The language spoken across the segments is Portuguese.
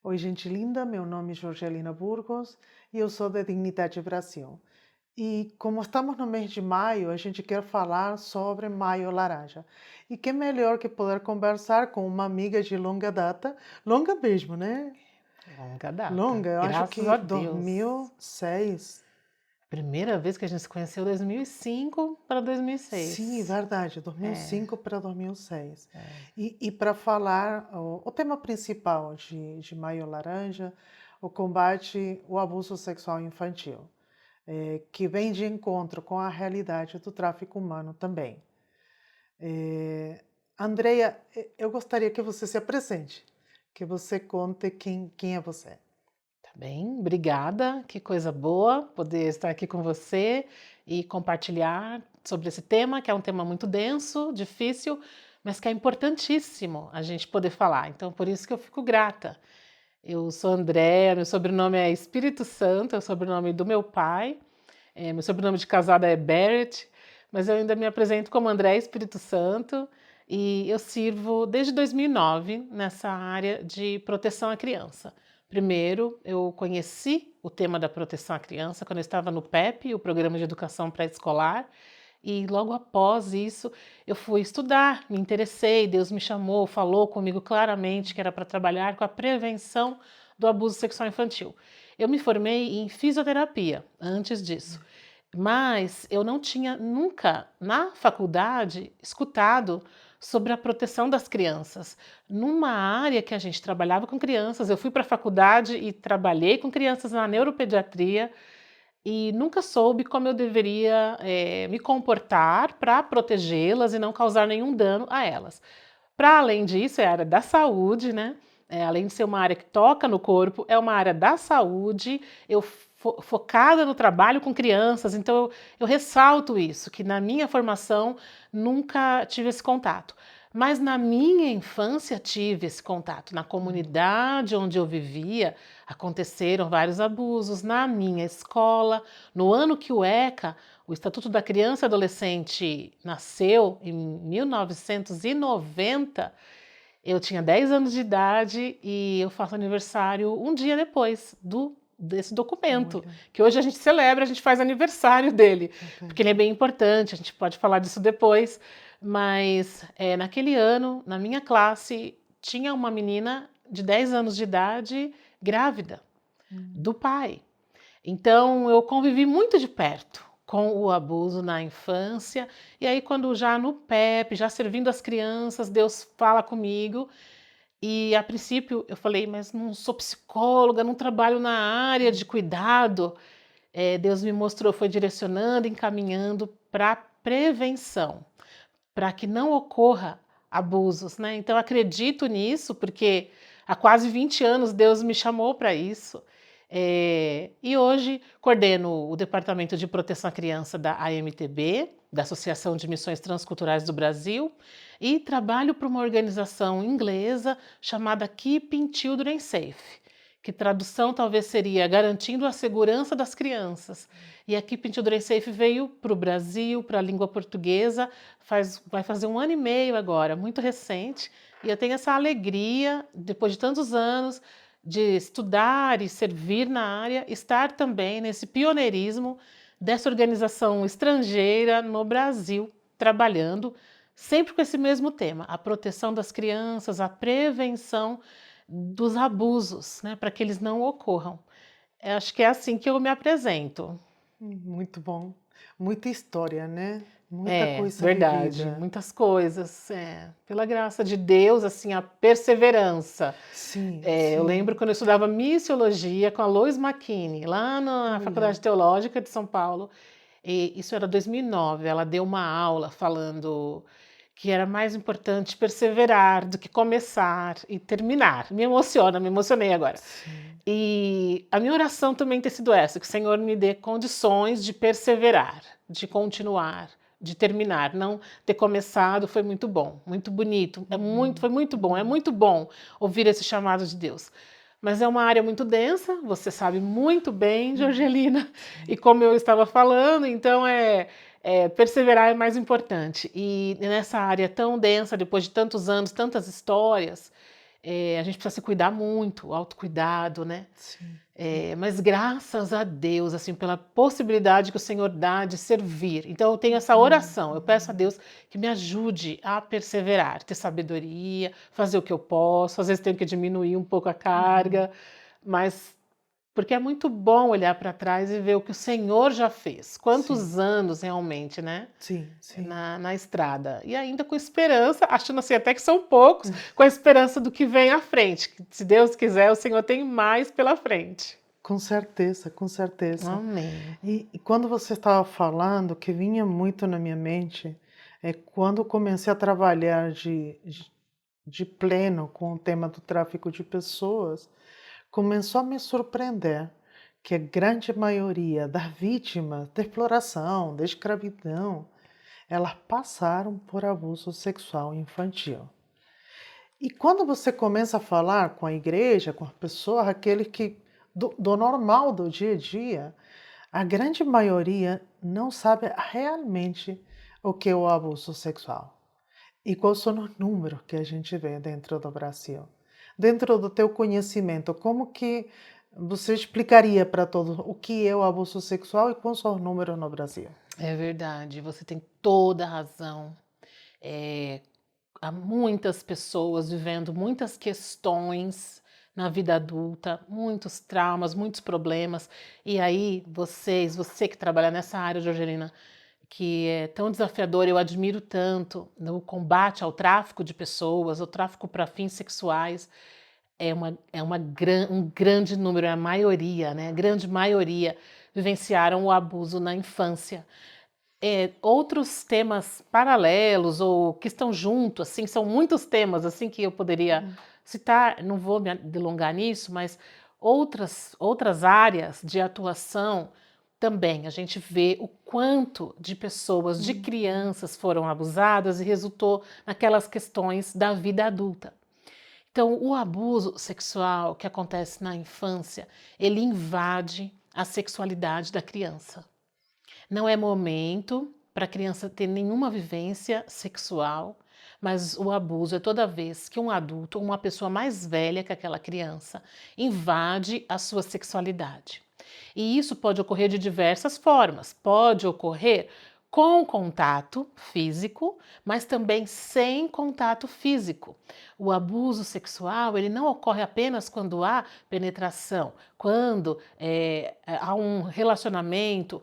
Oi, gente linda, meu nome é Jorgelina Burgos e eu sou da Dignidade Brasil. E como estamos no mês de maio, a gente quer falar sobre Maio Laranja. E que melhor que poder conversar com uma amiga de longa data, longa mesmo, né? Longa data, Longa, eu acho graças a que Deus. 2006. Primeira vez que a gente se conheceu 2005 para Sim, 2006. verdade, É, 2005 para 2006. é. E para falar, o tema principal de Maio Laranja, o combate ao abuso sexual infantil, que vem de encontro com a realidade do tráfico humano também. Andreia, eu gostaria que você se apresente, que você conte quem é você. Tá bem, obrigada. Que coisa boa poder estar aqui com você e compartilhar sobre esse tema, que é um tema muito denso, difícil, mas que é importantíssimo a gente poder falar. Então, por isso que eu fico grata. Eu sou Andréa, meu sobrenome é Espírito Santo, é o sobrenome do meu pai. Meu sobrenome de casada é Barrett, mas eu ainda me apresento como André Espírito Santo e eu sirvo desde 2009 nessa área de proteção à criança. Primeiro, eu conheci o tema da proteção à criança quando eu estava no PEP, o Programa de Educação Pré-Escolar, e logo após isso eu fui estudar, me interessei, Deus me chamou, falou comigo claramente que era para trabalhar com a prevenção do abuso sexual infantil. Eu me formei em fisioterapia antes disso, mas eu não tinha nunca na faculdade escutado sobre a proteção das crianças. Numa área que a gente trabalhava com crianças, eu fui para a faculdade e trabalhei com crianças na neuropediatria e nunca soube como eu deveria me comportar para protegê-las e não causar nenhum dano a elas. Para além disso, é a área da saúde, né? Além de ser uma área que toca no corpo, é uma área da saúde, eu focada no trabalho com crianças, então eu ressalto isso, que na minha formação nunca tive esse contato. Mas na minha infância tive esse contato. Na comunidade onde eu vivia, aconteceram vários abusos. Na minha escola, no ano que o ECA, o Estatuto da Criança e Adolescente, nasceu, em 1990, eu tinha 10 anos de idade e eu faço aniversário um dia depois desse documento, Olha, que hoje a gente celebra, a gente faz aniversário dele, porque ele é entendi. bem importante, a gente pode falar disso depois, mas naquele ano, na minha classe, tinha uma menina de 10 anos de idade grávida Hum, do pai. Então, eu convivi muito de perto com o abuso na infância, e aí, quando já no PEP, já servindo as crianças, Deus fala comigo, e a princípio eu falei, mas não sou psicóloga, não trabalho na área de cuidado. Deus me mostrou, foi direcionando, encaminhando para prevenção, para que não ocorra abusos, né? Então, eu acredito nisso, porque há quase 20 anos Deus me chamou para isso. E hoje coordeno o Departamento de Proteção à Criança da AMTB, da Associação de Missões Transculturais do Brasil, e trabalho para uma organização inglesa chamada Keeping Children Safe, que tradução talvez seria Garantindo a Segurança das Crianças. E a Keeping Children Safe veio para o Brasil, para a língua portuguesa, vai fazer um ano e meio agora, muito recente, e eu tenho essa alegria, depois de tantos anos, de estudar e servir na área, estar também nesse pioneirismo dessa organização estrangeira no Brasil, trabalhando sempre com esse mesmo tema, a proteção das crianças, a prevenção dos abusos, né, para que eles não ocorram. Eu acho que é assim que eu me apresento. muito bom. Muita história, né? Muita É, coisa verdade, vivida. muitas coisas. Pela graça de Deus, assim, a perseverança. Sim, Eu lembro sim. quando eu estudava missiologia com a Lois McKinney, lá na Faculdade Olha, Teológica de São Paulo, e isso era 2009. Ela deu uma aula falando que era mais importante perseverar do que começar e terminar. Me emociona, me emocionei agora. sim. E a minha oração também tem sido essa, que o Senhor me dê condições de perseverar, de continuar, de terminar. Não ter começado foi muito bom, muito bonito, Uhum, foi uhum. muito bom ouvir esse chamado de Deus. Mas é uma área muito densa, você sabe muito bem, Jorgelina, e Sim. como eu estava falando, então perseverar é mais importante. E nessa área tão densa, depois de tantos anos, tantas histórias, A gente precisa se cuidar muito, o autocuidado, né? Sim. Mas graças a Deus, assim, pela possibilidade que o Senhor dá de servir. Então eu tenho essa oração, eu peço a Deus que me ajude a perseverar, ter sabedoria, fazer o que eu posso. Às vezes tenho que diminuir um pouco a carga, mas porque é muito bom olhar para trás e ver o que o Senhor já fez. Sim, Quantos anos realmente, né? sim, sim. Na estrada. E ainda com esperança, achando assim até que são poucos, com a esperança do que vem à frente. Que, se Deus quiser, o Senhor tem mais pela frente. Com certeza, com certeza. Amém. E quando você estava falando, o que vinha muito na minha mente é quando eu comecei a trabalhar de pleno com o tema do tráfico de pessoas, começou a me surpreender que a grande maioria das vítimas da exploração, da escravidão, elas passaram por abuso sexual infantil. E quando você começa a falar com a igreja, com as pessoas, aqueles que do normal do dia a dia, a grande maioria não sabe realmente o que é o abuso sexual. E quais são os números que a gente vê dentro do Brasil. Dentro do teu conhecimento, como que você explicaria para todos o que é o abuso sexual e quais são os números no Brasil? É verdade, você tem toda a razão. Há muitas pessoas vivendo muitas questões na vida adulta, muitos traumas, muitos problemas. E aí, você que trabalha nessa área, Georgelina, que é tão desafiador, eu admiro tanto no combate ao tráfico de pessoas, ao tráfico para fins sexuais. Um grande número, é a maioria, né? A grande maioria vivenciaram o abuso na infância. Outros temas paralelos ou que estão juntos, assim, são muitos temas assim que eu poderia citar, não vou me delongar nisso, mas outras áreas de atuação também a gente vê o quanto de pessoas, de crianças foram abusadas e resultou naquelas questões da vida adulta. Então, o abuso sexual que acontece na infância, ele invade a sexualidade da criança. Não é momento para a criança ter nenhuma vivência sexual, mas o abuso é toda vez que um adulto ou uma pessoa mais velha que aquela criança invade a sua sexualidade. E isso pode ocorrer de diversas formas. Pode ocorrer com contato físico, mas também sem contato físico. O abuso sexual, ele não ocorre apenas quando há penetração, quando há um relacionamento,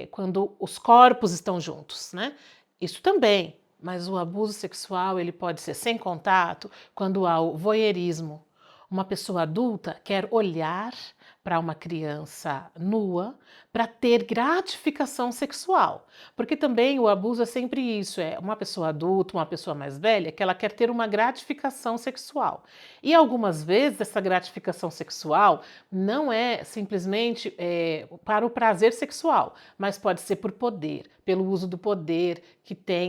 quando os corpos estão juntos, né? Isso também, mas o abuso sexual, ele pode ser sem contato, quando há o voyeurismo. Uma pessoa adulta quer olhar para uma criança nua para ter gratificação sexual. Porque também o abuso é sempre isso, é uma pessoa adulta, uma pessoa mais velha, que ela quer ter uma gratificação sexual. E algumas vezes essa gratificação sexual não é simplesmente para o prazer sexual, mas pode ser por poder, pelo uso do poder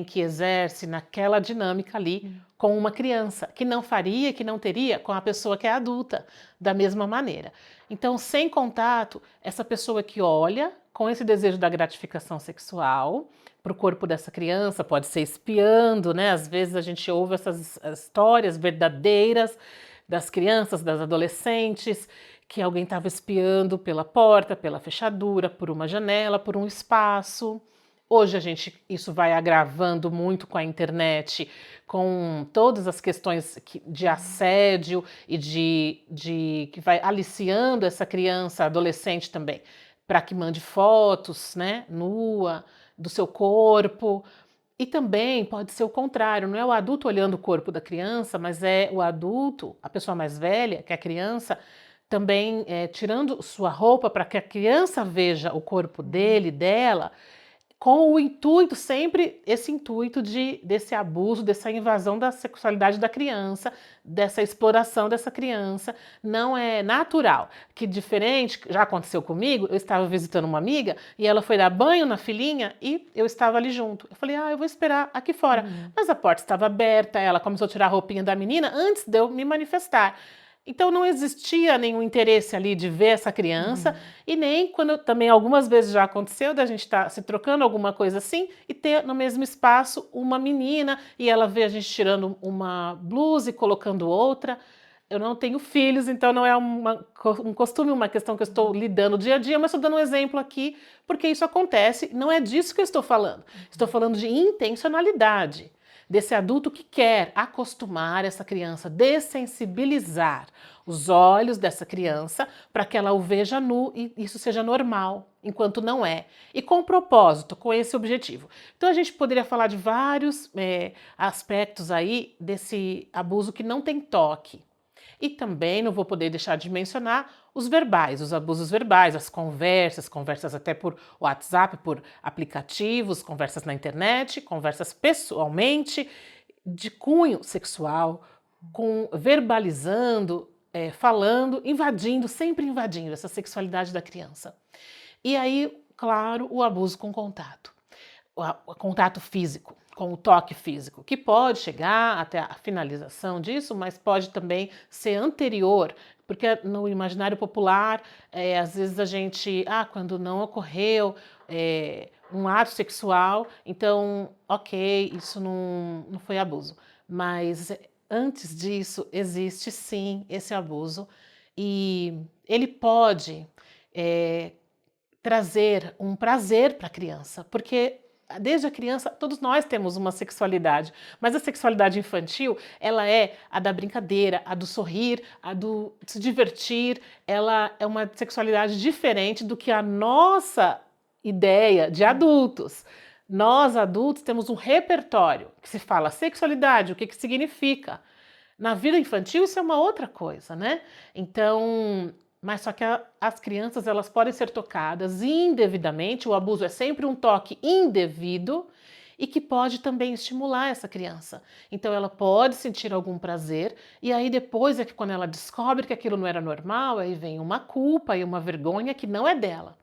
que exerce naquela dinâmica ali com uma criança, que não faria, que não teria com a pessoa que é adulta, da mesma maneira. Então, sem contato, essa pessoa que olha com esse desejo da gratificação sexual para o corpo dessa criança, pode ser espiando, né? Às vezes a gente ouve essas histórias verdadeiras das crianças, das adolescentes, que alguém estava espiando pela porta, pela fechadura, por uma janela, por um espaço. Hoje isso vai agravando muito com a internet, com todas as questões de assédio e que vai aliciando essa criança, adolescente também, para que mande fotos, né, nua, do seu corpo. E também pode ser o contrário, não é o adulto olhando o corpo da criança, mas é o adulto, a pessoa mais velha, que é a criança, também tirando sua roupa para que a criança veja o corpo dele, dela, com o intuito, sempre esse intuito desse abuso, dessa invasão da sexualidade da criança, dessa exploração dessa criança, não é natural. Que diferente, já aconteceu comigo, eu estava visitando uma amiga e ela foi dar banho na filhinha e eu estava ali junto. Eu falei, eu vou esperar aqui fora. Mas a porta estava aberta, ela começou a tirar a roupinha da menina antes de eu me manifestar. Então não existia nenhum interesse ali de ver essa criança, Uhum. e nem quando também algumas vezes já aconteceu da gente estar se trocando alguma coisa assim e ter no mesmo espaço uma menina e ela vê a gente tirando uma blusa e colocando outra. Eu não tenho filhos, então não é um costume, uma questão que eu estou lidando dia a dia, mas estou dando um exemplo aqui porque isso acontece. Não é disso que eu estou falando. Estou falando de intencionalidade desse adulto que quer acostumar essa criança, dessensibilizar os olhos dessa criança para que ela o veja nu e isso seja normal, enquanto não é. E com o propósito, com esse objetivo. Então a gente poderia falar de vários aspectos aí desse abuso que não tem toque. E também não vou poder deixar de mencionar os verbais, os abusos verbais, as conversas, conversas até por WhatsApp, por aplicativos, conversas na internet, conversas pessoalmente, de cunho sexual, verbalizando, falando, invadindo, sempre invadindo essa sexualidade da criança. E aí, claro, o abuso com contato, o contato físico, com o toque físico, que pode chegar até a finalização disso, mas pode também ser anterior, porque no imaginário popular, às vezes a gente, quando não ocorreu um ato sexual, então, ok, isso não foi abuso. Mas antes disso, existe sim esse abuso e ele pode trazer um prazer para a criança, porque desde a criança todos nós temos uma sexualidade, mas a sexualidade infantil ela é a da brincadeira, a do sorrir, a do se divertir, ela é uma sexualidade diferente do que a nossa ideia de adultos. Nós adultos temos um repertório que se fala sexualidade, o que significa. Na vida infantil isso é uma outra coisa, né? Então, mas só que as crianças elas podem ser tocadas indevidamente, o abuso é sempre um toque indevido e que pode também estimular essa criança. Então ela pode sentir algum prazer e aí depois é que quando ela descobre que aquilo não era normal, aí vem uma culpa e uma vergonha que não é dela.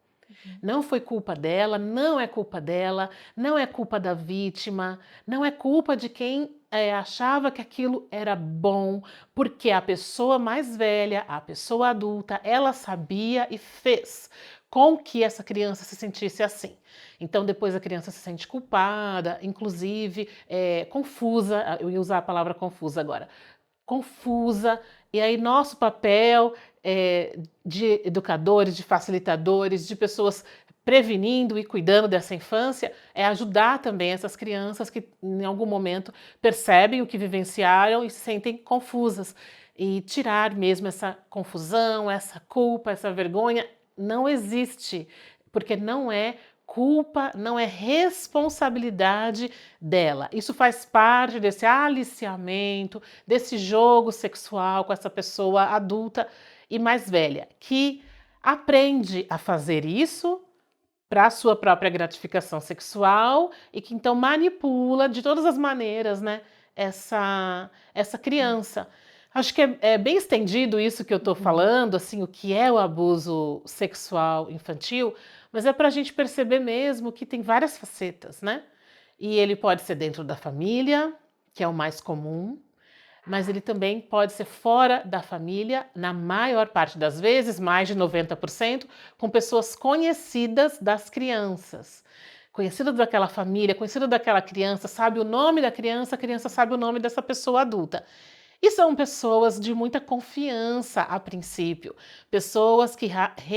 Não foi culpa dela, não é culpa dela, não é culpa da vítima, não é culpa de quem achava que aquilo era bom, porque a pessoa mais velha, a pessoa adulta, ela sabia e fez com que essa criança se sentisse assim. Então depois a criança se sente culpada, inclusive confusa, eu ia usar a palavra confusa agora, confusa, e aí nosso papel de educadores, de facilitadores, de pessoas prevenindo e cuidando dessa infância é ajudar também essas crianças que em algum momento percebem o que vivenciaram e se sentem confusas e tirar mesmo essa confusão, essa culpa, essa vergonha não existe, porque não é culpa, não é responsabilidade dela. Isso faz parte desse aliciamento, desse jogo sexual com essa pessoa adulta e mais velha, que aprende a fazer isso para a sua própria gratificação sexual e que então manipula de todas as maneiras, né, essa criança. Acho que é bem estendido isso que eu estou falando, assim, o que é o abuso sexual infantil, mas é para a gente perceber mesmo que tem várias facetas, né? E ele pode ser dentro da família, que é o mais comum, mas ele também pode ser fora da família, na maior parte das vezes, mais de 90%, com pessoas conhecidas das crianças. Conhecida daquela família, conhecida daquela criança, sabe o nome da criança, a criança sabe o nome dessa pessoa adulta. E são pessoas de muita confiança a princípio, pessoas que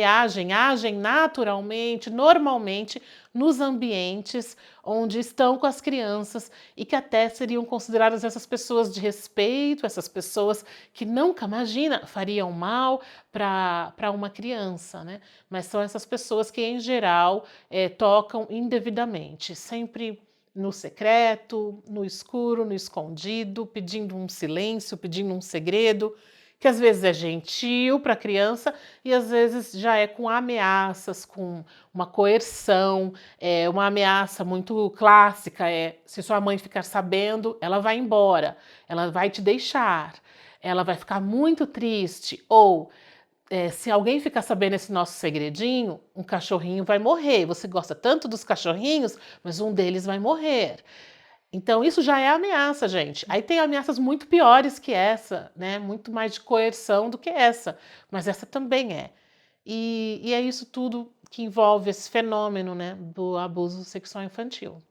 agem naturalmente, normalmente, nos ambientes onde estão com as crianças e que até seriam consideradas essas pessoas de respeito, essas pessoas que nunca, imagina, fariam mal para uma criança, né? Mas são essas pessoas que, em geral, tocam indevidamente, sempre no secreto, no escuro, no escondido, pedindo um silêncio, pedindo um segredo, que às vezes é gentil para a criança e às vezes já é com ameaças, com uma coerção, uma ameaça muito clássica se sua mãe ficar sabendo, ela vai embora, ela vai te deixar, ela vai ficar muito triste ou se alguém ficar sabendo esse nosso segredinho, um cachorrinho vai morrer. Você gosta tanto dos cachorrinhos, mas um deles vai morrer. Então, isso já é ameaça, gente. Aí tem ameaças muito piores que essa, né? Muito mais de coerção do que essa, mas essa também é. E é isso tudo que envolve esse fenômeno, né, do abuso sexual infantil.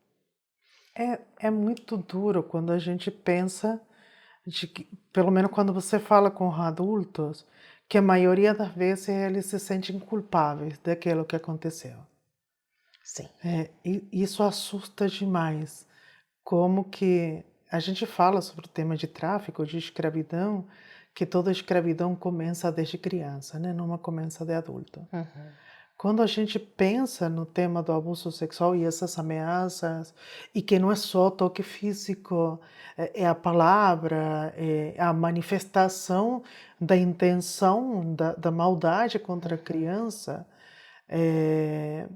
É muito duro quando a gente pensa de que, pelo menos quando você fala com adultos, que a maioria das vezes eles se sentem culpáveis daquilo que aconteceu. Sim. E isso assusta demais. Como que a gente fala sobre o tema de tráfico, de escravidão, que toda escravidão começa desde criança, né? Não começa de adulto. Uhum. Quando a gente pensa no tema do abuso sexual e essas ameaças, e que não é só toque físico, é a palavra, é a manifestação da intenção, da maldade contra a criança, é,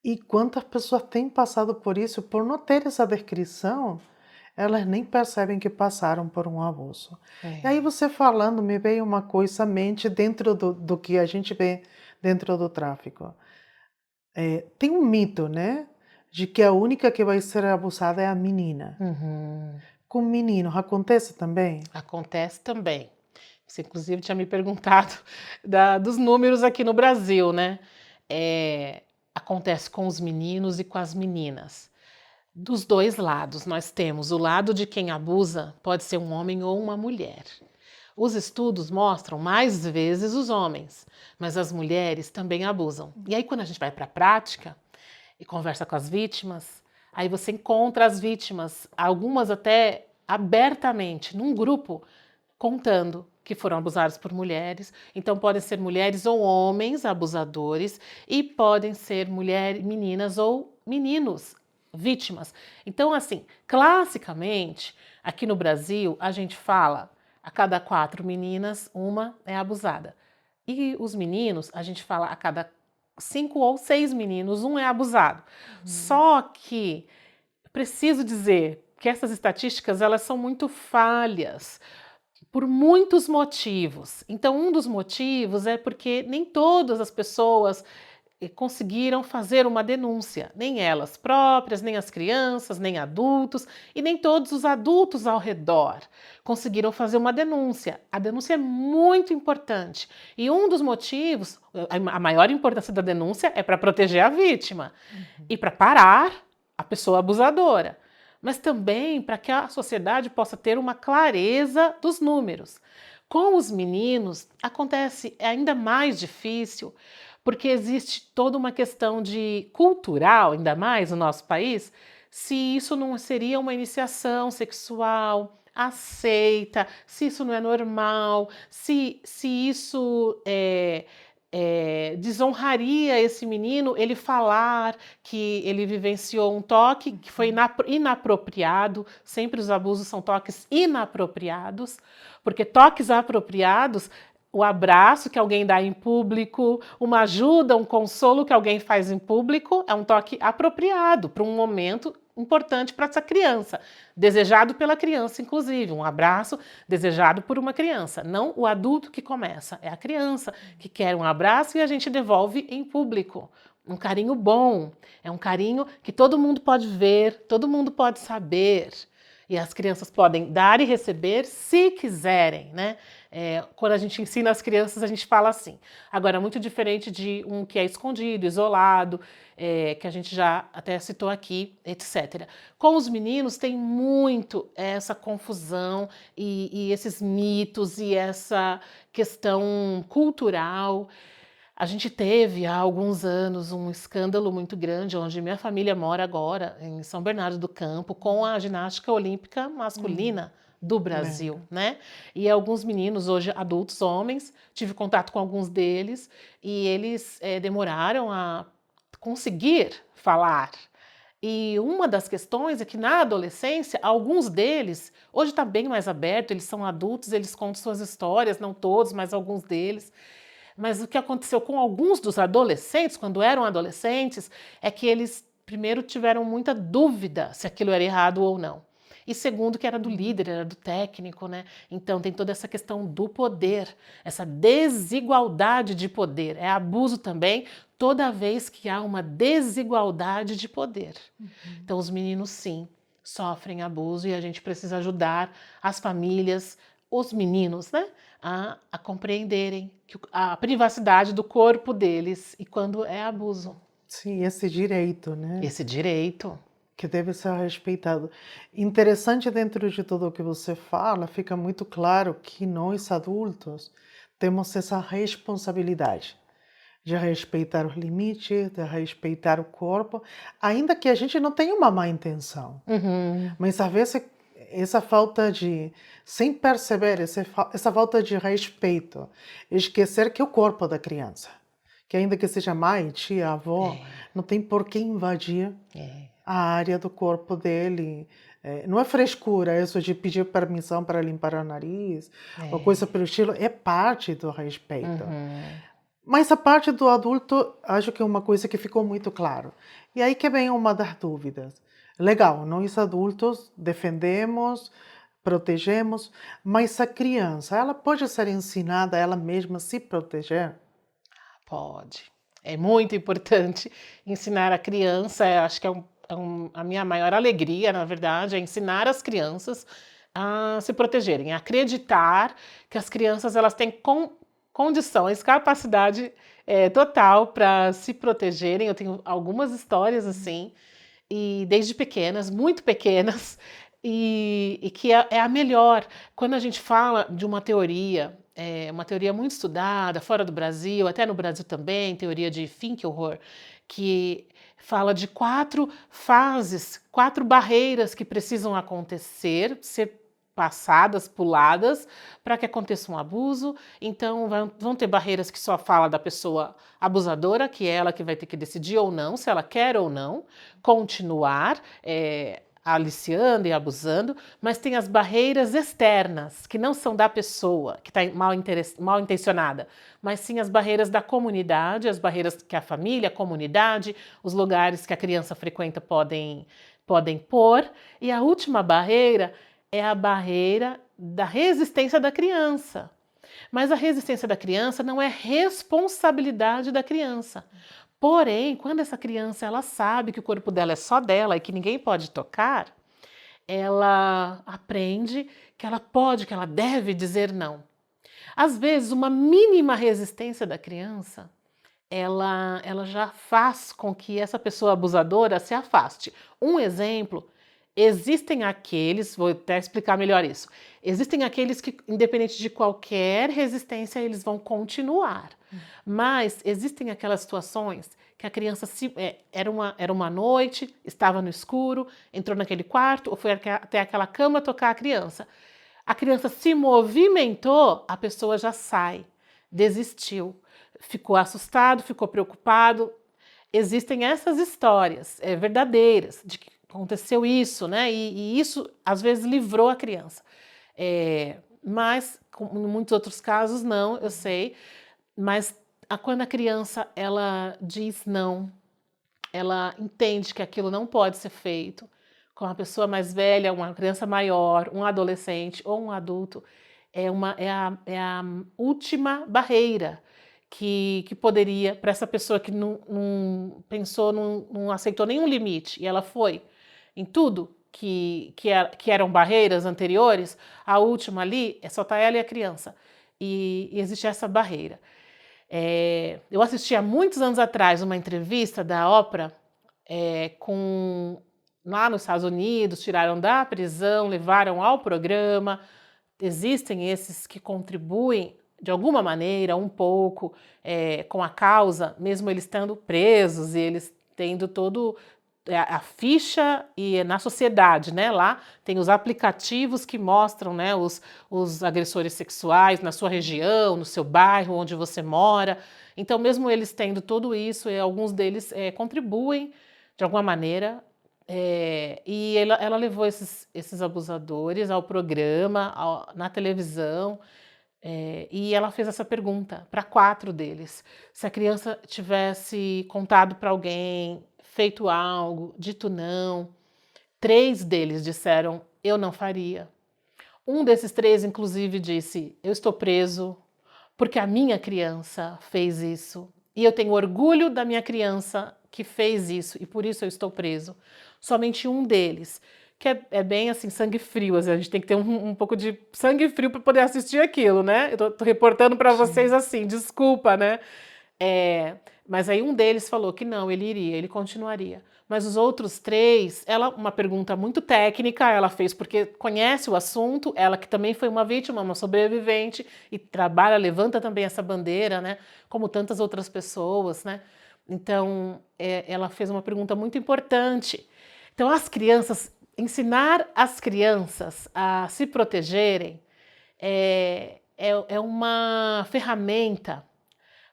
e quantas pessoas têm passado por isso, por não ter essa descrição, elas nem percebem que passaram por um abuso. E aí É. você falando, me veio uma coisa à mente dentro do que a gente vê dentro do tráfico. Tem um mito, né, de que a única que vai ser abusada é a menina. Uhum. Com meninos acontece também? Acontece também. Você, inclusive, tinha me perguntado dos números aqui no Brasil, né? Acontece com os meninos e com as meninas. Dos dois lados, nós temos o lado de quem abusa, pode ser um homem ou uma mulher. Os estudos mostram mais vezes os homens, mas as mulheres também abusam. E aí, quando a gente vai para a prática e conversa com as vítimas, aí você encontra as vítimas, algumas até abertamente, num grupo, contando que foram abusados por mulheres. Então, podem ser mulheres ou homens abusadores e podem ser meninas ou meninos vítimas. Então, assim, classicamente, aqui no Brasil, a gente fala a cada 4 meninas, uma é abusada. E os meninos, a gente fala a cada 5 ou 6 meninos, um é abusado. Só que preciso dizer que essas estatísticas elas são muito falhas por muitos motivos. Então, um dos motivos é porque nem todas as pessoas conseguiram fazer uma denúncia, nem elas próprias, nem as crianças, nem adultos, e nem todos os adultos ao redor conseguiram fazer uma denúncia. A denúncia é muito importante. E um dos motivos, a maior importância da denúncia é para proteger a vítima e para parar a pessoa abusadora, mas também para que a sociedade possa ter uma clareza dos números. Com os meninos, acontece ainda mais difícil, porque existe toda uma questão de cultural, ainda mais no nosso país, se isso não seria uma iniciação sexual aceita, se isso não é normal, se isso desonraria esse menino ele falar que ele vivenciou um toque que foi inapropriado. Sempre os abusos são toques inapropriados, porque toques apropriados, o abraço que alguém dá em público, uma ajuda, um consolo que alguém faz em público, é um toque apropriado para um momento importante para essa criança, desejado pela criança, inclusive, um abraço desejado por uma criança, não o adulto que começa, é a criança que quer um abraço e a gente devolve em público. Um carinho bom, é um carinho que todo mundo pode ver, todo mundo pode saber. E as crianças podem dar e receber se quiserem, né? Quando a gente ensina as crianças, a gente fala assim. Agora, muito diferente de um que é escondido, isolado, que a gente já até citou aqui, etc. Com os meninos tem muito essa confusão e esses mitos e essa questão cultural. A gente teve há alguns anos um escândalo muito grande, onde minha família mora agora, em São Bernardo do Campo, com a ginástica olímpica masculina do Brasil, Lembro. né? E alguns meninos, hoje adultos, homens, tive contato com alguns deles e eles demoraram a conseguir falar. E uma das questões é que na adolescência, alguns deles, hoje está bem mais aberto, eles são adultos, eles contam suas histórias, não todos, mas alguns deles. Mas o que aconteceu com alguns dos adolescentes, quando eram adolescentes, é que eles, primeiro, tiveram muita dúvida se aquilo era errado ou não. E segundo, que era do líder, era do técnico, né? Então tem toda essa questão do poder, essa desigualdade de poder. É abuso também toda vez que há uma desigualdade de poder. Então os meninos, sim, sofrem abuso e a gente precisa ajudar as famílias, os meninos, né, a compreenderem a privacidade do corpo deles e quando é abuso. Sim, esse direito, né? Esse direito. Que deve ser respeitado. Interessante, dentro de tudo o que você fala, fica muito claro que nós adultos temos essa responsabilidade de respeitar os limites, de respeitar o corpo, ainda que a gente não tenha uma má intenção. Uhum. Mas às vezes essa falta de, sem perceber, essa falta de respeito, esquecer que é o corpo da criança, que ainda que seja mãe, tia, avó, não tem por que invadir a área do corpo dele. Não é frescura isso de pedir permissão para limpar o nariz, ou coisa pelo estilo, é parte do respeito. Mas a parte do adulto, acho que é uma coisa que ficou muito claro. E aí que vem uma das dúvidas. Legal, nós adultos defendemos, protegemos, mas a criança, ela pode ser ensinada a ela mesma a se proteger? Pode. É muito importante ensinar a criança, acho que a minha maior alegria, na verdade, é ensinar as crianças a se protegerem, a acreditar que as crianças elas têm condições, capacidade total para se protegerem. Eu tenho algumas histórias assim, e desde pequenas, muito pequenas, e que é a melhor. Quando a gente fala de uma teoria muito estudada fora do Brasil, até no Brasil também, teoria de Finkelhor, que fala de 4 fases, 4 barreiras que precisam acontecer, ser passadas, puladas, para que aconteça um abuso. Então vão ter barreiras que só fala da pessoa abusadora, que é ela que vai ter que decidir ou não, se ela quer ou não continuar aliciando e abusando, mas tem as barreiras externas, que não são da pessoa, que está mal intencionada, mas sim as barreiras da comunidade, as barreiras que a família, a comunidade, os lugares que a criança frequenta podem pôr. E a última barreira é a barreira da resistência da criança. Mas a resistência da criança não é responsabilidade da criança. Porém, quando essa criança ela sabe que o corpo dela é só dela e que ninguém pode tocar, ela aprende que ela pode, que ela deve dizer não. Às vezes, uma mínima resistência da criança, ela já faz com que essa pessoa abusadora se afaste. Um exemplo, existem aqueles, vou até explicar melhor isso, existem aqueles que, independente de qualquer resistência, eles vão continuar. Mas existem aquelas situações que a criança era uma noite, estava no escuro, entrou naquele quarto ou foi até aquela cama tocar a criança. A criança se movimentou, a pessoa já sai, desistiu, ficou assustado, ficou preocupado. Existem essas histórias verdadeiras de que aconteceu isso, né? E isso às vezes livrou a criança. Mas em muitos outros casos não, eu sei. Mas quando a criança ela diz não, ela entende que aquilo não pode ser feito com uma pessoa mais velha, uma criança maior, um adolescente ou um adulto, é a última barreira que poderia, para essa pessoa que não pensou, não aceitou nenhum limite, e ela foi em tudo que eram barreiras anteriores, a última ali só está ela e a criança. E existe essa barreira. Eu assisti há muitos anos atrás uma entrevista da Oprah lá nos Estados Unidos, tiraram da prisão, levaram ao programa. Existem esses que contribuem de alguma maneira, um pouco, com a causa, mesmo eles estando presos e eles tendo todo a ficha e na sociedade, né? Lá tem os aplicativos que mostram, né, os agressores sexuais na sua região, no seu bairro, onde você mora. Então, mesmo eles tendo tudo isso, alguns deles contribuem de alguma maneira. E ela levou esses abusadores ao programa, na televisão, e ela fez essa pergunta para 4 deles. Se a criança tivesse contado para alguém, feito algo, dito não, 3 deles disseram, eu não faria. Um desses 3, inclusive, disse, eu estou preso porque a minha criança fez isso. E eu tenho orgulho da minha criança que fez isso e por isso eu estou preso. Somente um deles, que é bem assim, sangue frio. Assim, a gente tem que ter um pouco de sangue frio para poder assistir aquilo, né? Eu tô reportando para vocês Sim. assim, desculpa, né? É, mas aí um deles falou que não, ele iria, ele continuaria. Mas os outros três, ela, uma pergunta muito técnica, ela fez porque conhece o assunto, ela que também foi uma vítima, uma sobrevivente, e trabalha, levanta também essa bandeira, né? Como tantas outras pessoas, né? Então, ela fez uma pergunta muito importante. Então, as crianças, ensinar as crianças a se protegerem é uma ferramenta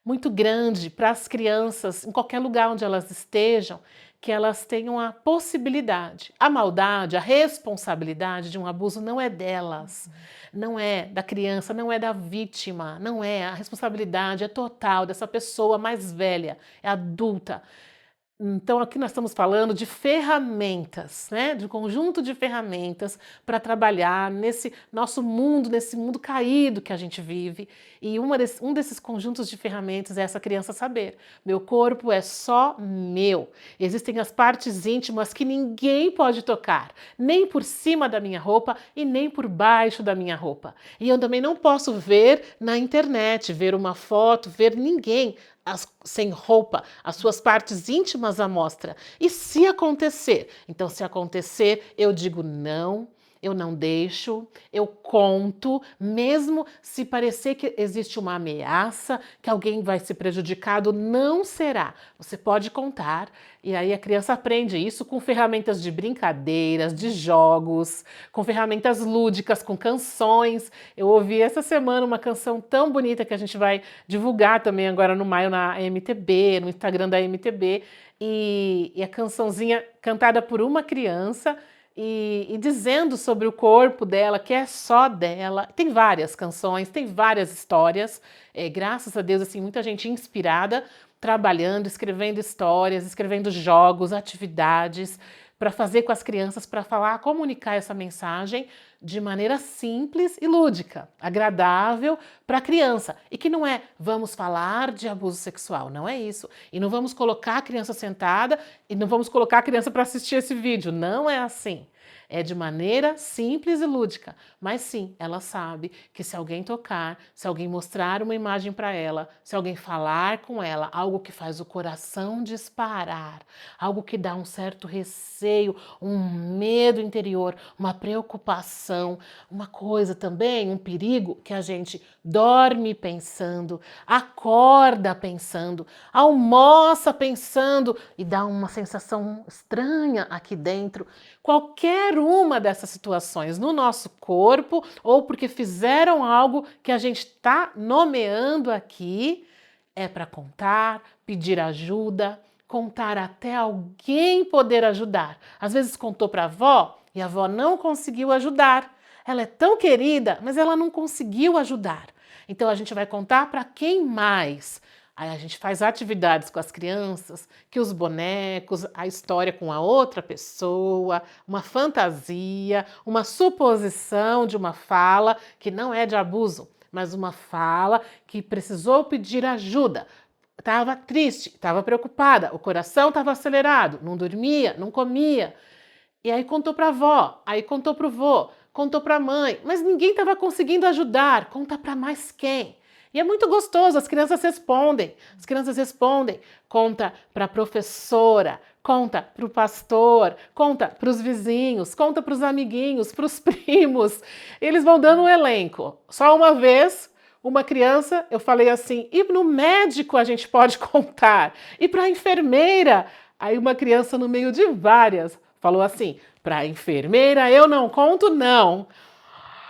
muito grande para as crianças, em qualquer lugar onde elas estejam, que elas tenham a possibilidade. A maldade, a responsabilidade de um abuso não é delas, não é da criança, não é da vítima, não é. A responsabilidade é total dessa pessoa mais velha, é adulta. Então, aqui nós estamos falando de ferramentas, né? De um conjunto de ferramentas para trabalhar nesse nosso mundo, nesse mundo caído que a gente vive. E um desses conjuntos de ferramentas é essa criança saber: meu corpo é só meu. Existem as partes íntimas que ninguém pode tocar, nem por cima da minha roupa e nem por baixo da minha roupa. E eu também não posso ver na internet, ver uma foto, ver ninguém sem roupa, as suas partes íntimas à mostra. E se acontecer? Então, se acontecer, eu digo não, eu não deixo, eu conto, mesmo se parecer que existe uma ameaça, que alguém vai ser prejudicado, não será. Você pode contar, e aí a criança aprende isso com ferramentas de brincadeiras, de jogos, com ferramentas lúdicas, com canções. Eu ouvi essa semana uma canção tão bonita que a gente vai divulgar também agora no maio na MTB, no Instagram da MTB, e a cançãozinha cantada por uma criança, e dizendo sobre o corpo dela, que é só dela. Tem várias canções, tem várias histórias, graças a Deus, assim, muita gente inspirada, trabalhando, escrevendo histórias, escrevendo jogos, atividades, para fazer com as crianças, para falar, comunicar essa mensagem de maneira simples e lúdica, agradável para a criança. E que não é vamos falar de abuso sexual, não é isso. E não vamos colocar a criança sentada e não vamos colocar a criança para assistir esse vídeo, não é assim. É de maneira simples e lúdica, mas sim, ela sabe que se alguém tocar, se alguém mostrar uma imagem para ela, se alguém falar com ela, algo que faz o coração disparar, algo que dá um certo receio, um medo interior, uma preocupação, uma coisa também, um perigo que a gente dorme pensando, acorda pensando, almoça pensando e dá uma sensação estranha aqui dentro. Qualquer uma dessas situações no nosso corpo, ou porque fizeram algo que a gente está nomeando aqui, é para contar, pedir ajuda, contar até alguém poder ajudar. Às vezes contou para a avó e a avó não conseguiu ajudar. Ela é tão querida, mas ela não conseguiu ajudar. Então a gente vai contar para quem mais? Aí a gente faz atividades com as crianças, que os bonecos, a história com a outra pessoa, uma fantasia, uma suposição de uma fala que não é de abuso, mas uma fala que precisou pedir ajuda. Estava triste, estava preocupada, o coração estava acelerado, não dormia, não comia. E aí contou para a avó, aí contou para o vô, contou para a mãe, mas ninguém estava conseguindo ajudar. Conta para mais quem? E é muito gostoso, as crianças respondem, conta para a professora, conta para o pastor, conta para os vizinhos, conta para os amiguinhos, para os primos. Eles vão dando um elenco. Só uma vez, uma criança, eu falei assim, e no médico a gente pode contar, e para a enfermeira. Aí uma criança no meio de várias falou assim, para a enfermeira eu não conto não.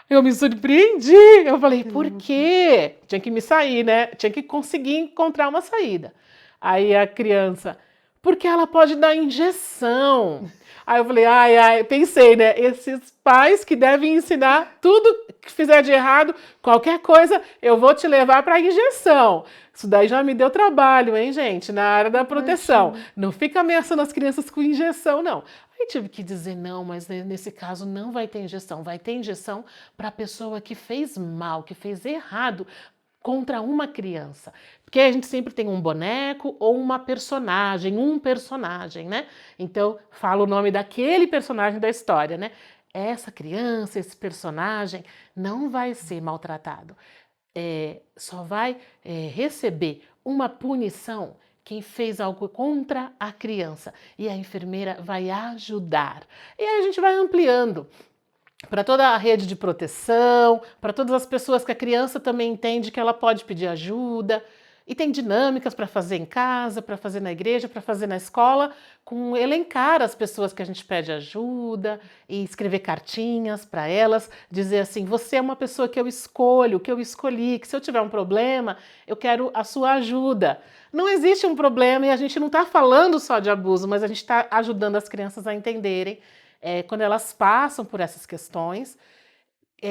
Eu me surpreendi. Eu falei, por quê? Tinha que me sair, né? Tinha que conseguir encontrar uma saída. Aí a criança, porque ela pode dar injeção. Aí eu falei, ai, pensei, né? Esses pais que devem ensinar tudo que fizer de errado, qualquer coisa, eu vou te levar para injeção. Isso daí já me deu trabalho, hein, gente? Na área da proteção. Não fica ameaçando as crianças com injeção, não. Aí tive que dizer não, mas nesse caso não vai ter injeção. Vai ter injeção para a pessoa que fez mal, que fez errado, contra uma criança. Porque a gente sempre tem um boneco ou uma personagem, um personagem, né? Então, fala o nome daquele personagem da história, né? Essa criança, esse personagem, não vai ser maltratado. Só vai receber uma punição quem fez algo contra a criança. E a enfermeira vai ajudar. E aí a gente vai ampliando para toda a rede de proteção, para todas as pessoas que a criança também entende que ela pode pedir ajuda. E tem dinâmicas para fazer em casa, para fazer na igreja, para fazer na escola, com elencar as pessoas que a gente pede ajuda e escrever cartinhas para elas, dizer assim: você é uma pessoa que eu escolho, que eu escolhi, que se eu tiver um problema, eu quero a sua ajuda. Não existe um problema e a gente não está falando só de abuso, mas a gente está ajudando as crianças a entenderem quando elas passam por essas questões,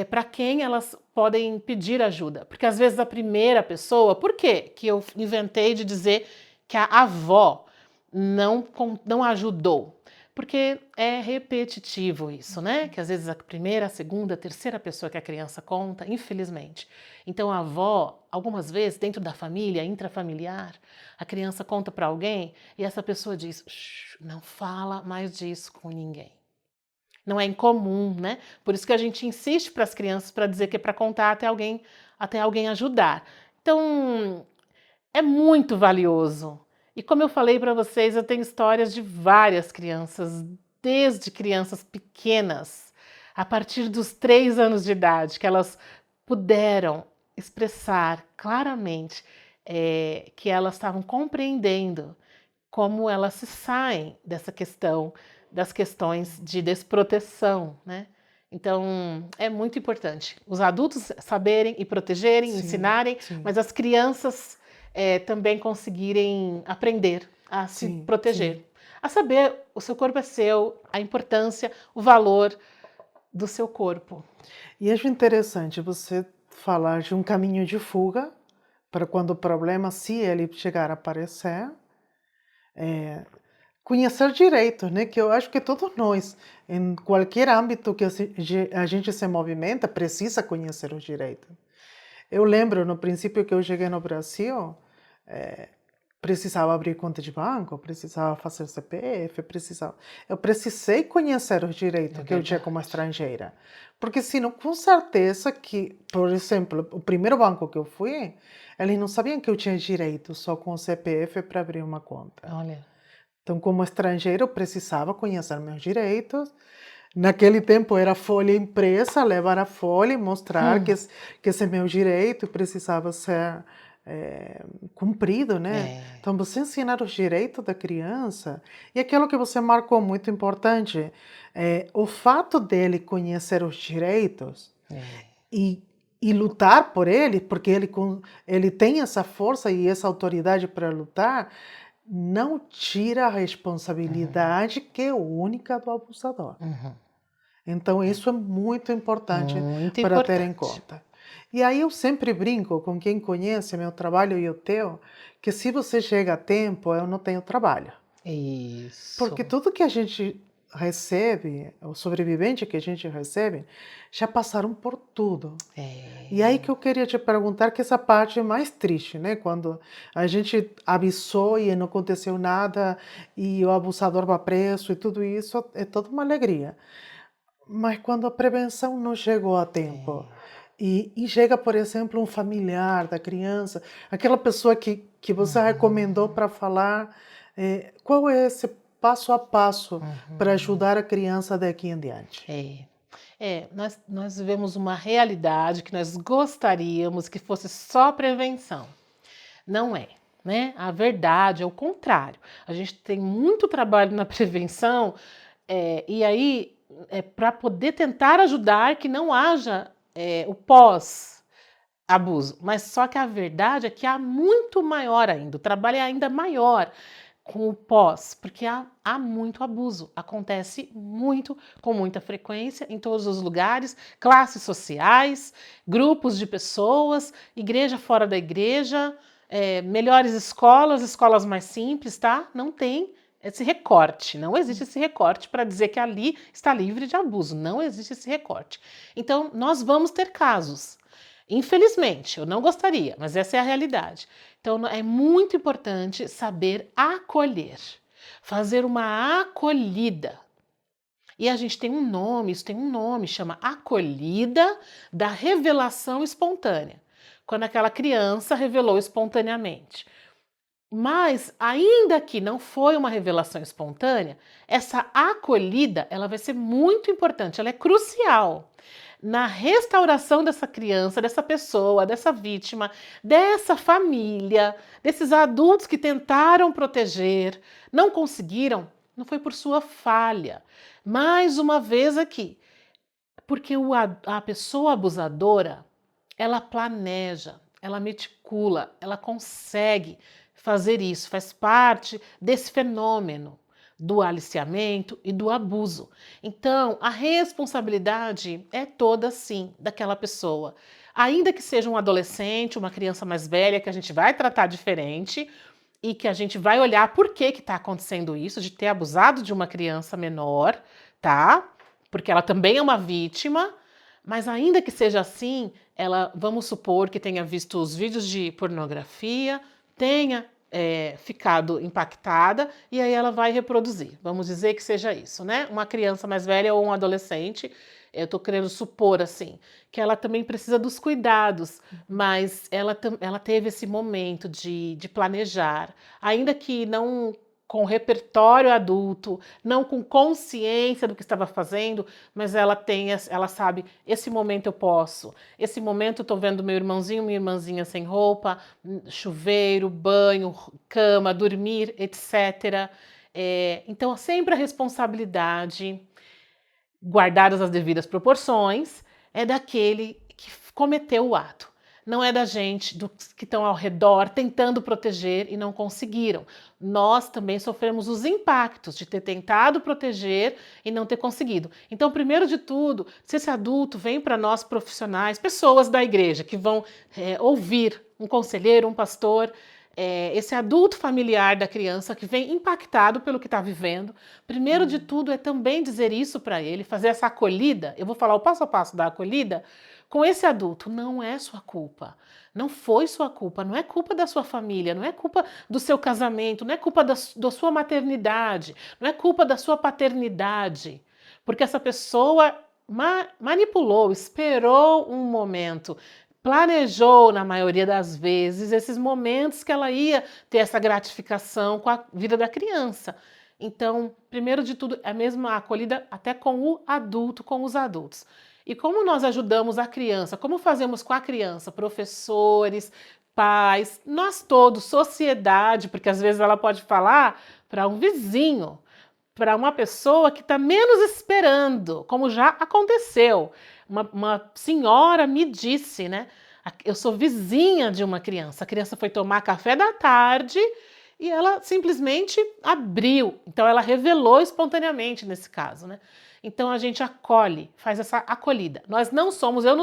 para quem elas podem pedir ajuda. Porque às vezes a primeira pessoa, por quê que eu inventei de dizer que a avó não ajudou? Porque é repetitivo isso, né? Que às vezes a primeira, a segunda, a terceira pessoa que a criança conta, infelizmente. Então a avó, algumas vezes, dentro da família, intrafamiliar, a criança conta para alguém e essa pessoa diz: não fala mais disso com ninguém. Não é incomum, né? Por isso que a gente insiste para as crianças para dizer que é para contar até alguém ajudar. Então, é muito valioso. E como eu falei para vocês, eu tenho histórias de várias crianças, desde crianças pequenas, a partir dos 3 anos de idade, que elas puderam expressar claramente que elas estavam compreendendo como elas se saem dessa questão, das questões de desproteção, né? Então, é muito importante os adultos saberem e protegerem, Sim, ensinarem, sim, mas as crianças também conseguirem aprender a se sim, sim. proteger, a saber o seu corpo é seu, a importância, o valor do seu corpo. E acho interessante você falar de um caminho de fuga para quando o problema, se ele chegar a aparecer, conhecer direitos, né? Que eu acho que todos nós, em qualquer âmbito que a gente se movimenta, precisa conhecer os direitos. Eu lembro, no princípio que eu cheguei no Brasil, precisava abrir conta de banco, precisava fazer CPF, eu precisei conhecer os direitos que eu tinha como estrangeira. Porque senão, com certeza que, por exemplo, o primeiro banco que eu fui, eles não sabiam que eu tinha direito só com o CPF para abrir uma conta. Olha. Então, como estrangeiro, eu precisava conhecer meus direitos. Naquele tempo era folha impressa, levar a folha e mostrar que esse é meu direito precisava ser cumprido, né? Então, você ensinar os direitos da criança, e aquilo que você marcou muito importante, o fato dele conhecer os direitos e lutar por ele, porque ele tem essa força e essa autoridade para lutar, não tira a responsabilidade que é única do abusador. Então, isso é muito importante para ter em conta. E aí eu sempre brinco com quem conhece meu trabalho e o teu, que se você chega a tempo, eu não tenho trabalho. Isso. Porque tudo que a gente recebe, o sobrevivente que a gente recebe, já passaram por tudo. E aí que eu queria te perguntar, que essa parte é mais triste, né? Quando a gente avisou e não aconteceu nada, e o abusador vai preso e tudo isso, é toda uma alegria. Mas quando a prevenção não chegou a tempo, e chega, por exemplo, um familiar da criança, aquela pessoa que você recomendou para falar, qual é esse passo a passo para ajudar a criança daqui em diante? Nós vivemos uma realidade que nós gostaríamos que fosse só prevenção. Não é, né? A verdade é o contrário. A gente tem muito trabalho na prevenção, e aí para poder tentar ajudar que não haja o pós-abuso. Mas só que a verdade é que há muito maior ainda, o trabalho é ainda maior com o pós, porque há muito abuso, acontece muito, com muita frequência, em todos os lugares, classes sociais, grupos de pessoas, igreja fora da igreja, melhores escolas, escolas mais simples, tá? Não tem esse recorte, não existe esse recorte para dizer que ali está livre de abuso, não existe esse recorte. Então, nós vamos ter casos. Infelizmente, eu não gostaria, mas essa é a realidade. Então, é muito importante saber acolher, fazer uma acolhida. E a gente tem um nome, isso tem um nome, chama acolhida da revelação espontânea. Quando aquela criança revelou espontaneamente. Mas, ainda que não foi uma revelação espontânea, essa acolhida, ela vai ser muito importante, ela é crucial na restauração dessa criança, dessa pessoa, dessa vítima, dessa família, desses adultos que tentaram proteger, não conseguiram, não foi por sua falha. Mais uma vez aqui, porque a pessoa abusadora, ela planeja, ela meticula, ela consegue fazer isso, faz parte desse fenômeno do aliciamento e do abuso. Então, a responsabilidade é toda, sim, daquela pessoa. Ainda que seja um adolescente, uma criança mais velha, que a gente vai tratar diferente e que a gente vai olhar por que está acontecendo isso, de ter abusado de uma criança menor, tá? Porque ela também é uma vítima, mas ainda que seja assim, ela, vamos supor que tenha visto os vídeos de pornografia, tenha ficado impactada e aí ela vai reproduzir. Vamos dizer que seja isso, né? Uma criança mais velha ou um adolescente, eu tô querendo supor assim, que ela também precisa dos cuidados, mas ela teve esse momento de planejar, ainda que não com repertório adulto, não com consciência do que estava fazendo, mas ela sabe, esse momento eu posso, esse momento eu tô vendo meu irmãozinho, minha irmãzinha sem roupa, chuveiro, banho, cama, dormir, etc. Então, sempre a responsabilidade, guardadas as devidas proporções, é daquele que cometeu o ato. Não é da gente, dos que estão ao redor, tentando proteger e não conseguiram. Nós também sofremos os impactos de ter tentado proteger e não ter conseguido. Então, primeiro de tudo, se esse adulto vem para nós profissionais, pessoas da igreja que vão ouvir um conselheiro, um pastor, esse adulto familiar da criança que vem impactado pelo que está vivendo, primeiro de tudo é também dizer isso para ele, fazer essa acolhida. Eu vou falar o passo a passo da acolhida com esse adulto. Não é sua culpa, não foi sua culpa, não é culpa da sua família, não é culpa do seu casamento, não é culpa da sua maternidade, não é culpa da sua paternidade, porque essa pessoa manipulou, esperou um momento, planejou, na maioria das vezes, esses momentos que ela ia ter essa gratificação com a vida da criança. Então, primeiro de tudo, é mesmo a acolhida até com o adulto, com os adultos. E como nós ajudamos a criança? Como fazemos com a criança? Professores, pais, nós todos, sociedade, porque às vezes ela pode falar para um vizinho, para uma pessoa que está menos esperando, como já aconteceu. Uma senhora me disse, né? Eu sou vizinha de uma criança. A criança foi tomar café da tarde e ela simplesmente abriu. Então ela revelou espontaneamente nesse caso, né? Então a gente acolhe, faz essa acolhida. Eu não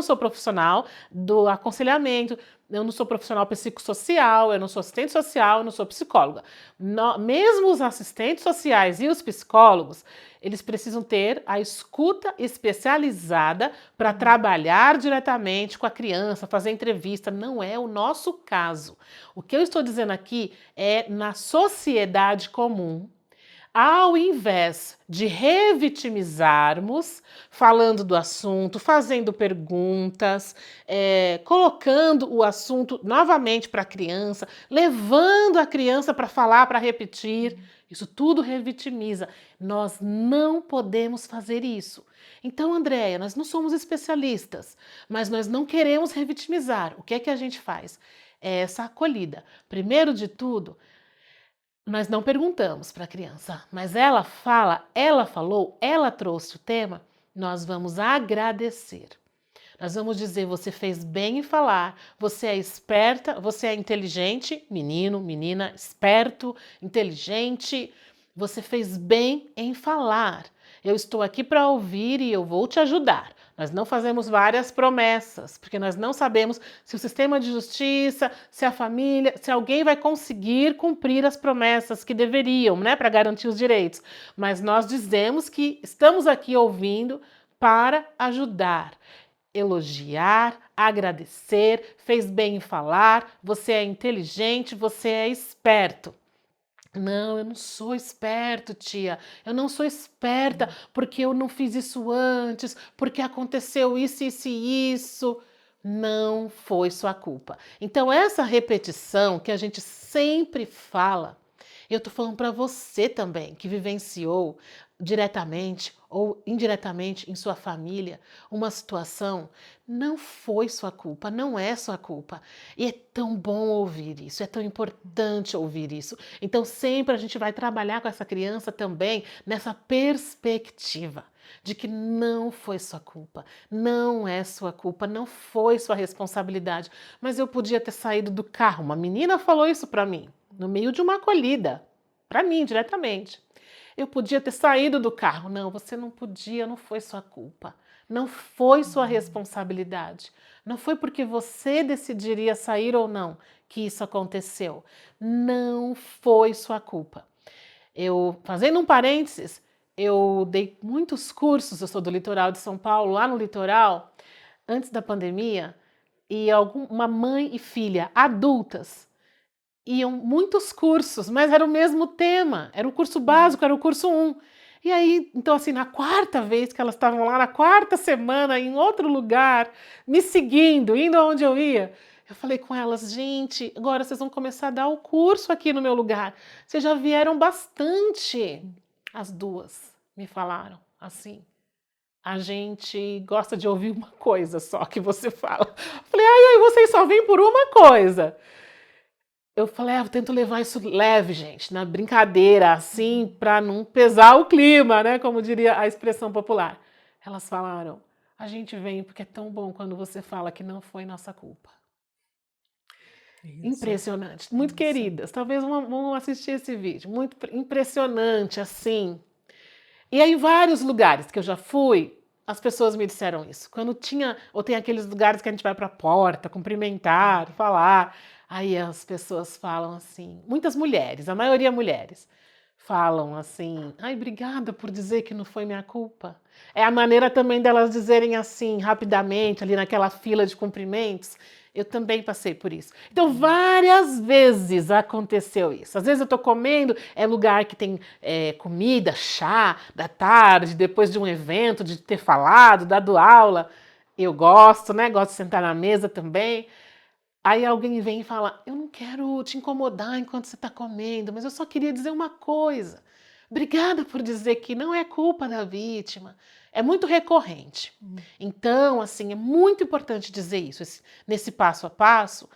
sou profissional do aconselhamento, eu não sou profissional psicossocial, eu não sou assistente social, eu não sou psicóloga. Mesmo os assistentes sociais e os psicólogos, eles precisam ter a escuta especializada para trabalhar diretamente com a criança, fazer entrevista. Não é o nosso caso. O que eu estou dizendo aqui é na sociedade comum. Ao invés de revitimizarmos, falando do assunto, fazendo perguntas, colocando o assunto novamente para a criança, levando a criança para falar, para repetir, isso tudo revitimiza. Nós não podemos fazer isso. Então, Andréia, nós não somos especialistas, mas nós não queremos revitimizar. O que é que a gente faz? É essa acolhida. Primeiro de tudo, nós não perguntamos para a criança, mas ela fala, ela falou, ela trouxe o tema, nós vamos agradecer. Nós vamos dizer, você fez bem em falar, você é esperta, você é inteligente, menino, menina, esperto, inteligente, você fez bem em falar. Eu estou aqui para ouvir e eu vou te ajudar. Nós não fazemos várias promessas, porque nós não sabemos se o sistema de justiça, se a família, se alguém vai conseguir cumprir as promessas que deveriam, né, para garantir os direitos. Mas nós dizemos que estamos aqui ouvindo para ajudar. elogiar, agradecer, fez bem em falar, você é inteligente, você é esperto. Não, eu não sou esperto, tia. Eu não sou esperta porque eu não fiz isso antes, porque aconteceu isso, isso e isso. Não foi sua culpa. Então, essa repetição que a gente sempre fala, eu tô falando para você também, que vivenciou diretamente ou indiretamente em sua família uma situação, não foi sua culpa, não é sua culpa. E é tão bom ouvir isso, é tão importante ouvir isso. Então, sempre a gente vai trabalhar com essa criança também nessa perspectiva de que não foi sua culpa, não é sua culpa, não foi sua responsabilidade. Mas eu podia ter saído do carro. Uma menina falou isso para mim, no meio de uma acolhida, para mim diretamente. Eu podia ter saído do carro. Não, você não podia, não foi sua culpa. Não foi sua responsabilidade. Não foi porque você decidiria sair ou não que isso aconteceu. Não foi sua culpa. Eu, fazendo um parênteses, eu dei muitos cursos, eu sou do litoral de São Paulo, lá no litoral, antes da pandemia, e uma mãe e filha adultas iam muitos cursos, mas era o mesmo tema, era o curso básico, era o curso 1. E aí, então assim, na quarta vez que elas estavam lá, na quarta semana, em outro lugar, me seguindo, indo aonde eu ia, eu falei com elas, gente, agora vocês vão começar a dar o curso aqui no meu lugar. Vocês já vieram bastante. As duas me falaram assim. A gente gosta de ouvir uma coisa só que você fala. Eu falei, ai, vocês só vêm por uma coisa. Eu falei, eu tento levar isso leve, gente, na brincadeira, assim, para não pesar o clima, né? Como diria a expressão popular. Elas falaram, a gente vem porque é tão bom quando você fala que não foi nossa culpa. Isso. Impressionante, muito queridas. Talvez vão assistir esse vídeo. Muito impressionante, assim. E aí, em vários lugares que eu já fui, as pessoas me disseram isso. Quando tinha, ou tem aqueles lugares que a gente vai para a porta, cumprimentar, falar. Aí as pessoas falam assim, muitas mulheres, a maioria mulheres, falam assim, ai, obrigada por dizer que não foi minha culpa. É a maneira também delas dizerem assim, rapidamente, ali naquela fila de cumprimentos. Eu também passei por isso. Então, várias vezes aconteceu isso. Às vezes eu estou comendo, é lugar que tem comida, chá da tarde, depois de um evento, de ter falado, dado aula. Eu gosto, né? Gosto de sentar na mesa também. Aí alguém vem e fala, eu não quero te incomodar enquanto você está comendo, mas eu só queria dizer uma coisa. Obrigada por dizer que não é culpa da vítima. É muito recorrente. Então, assim, é muito importante dizer isso, nesse passo a passo,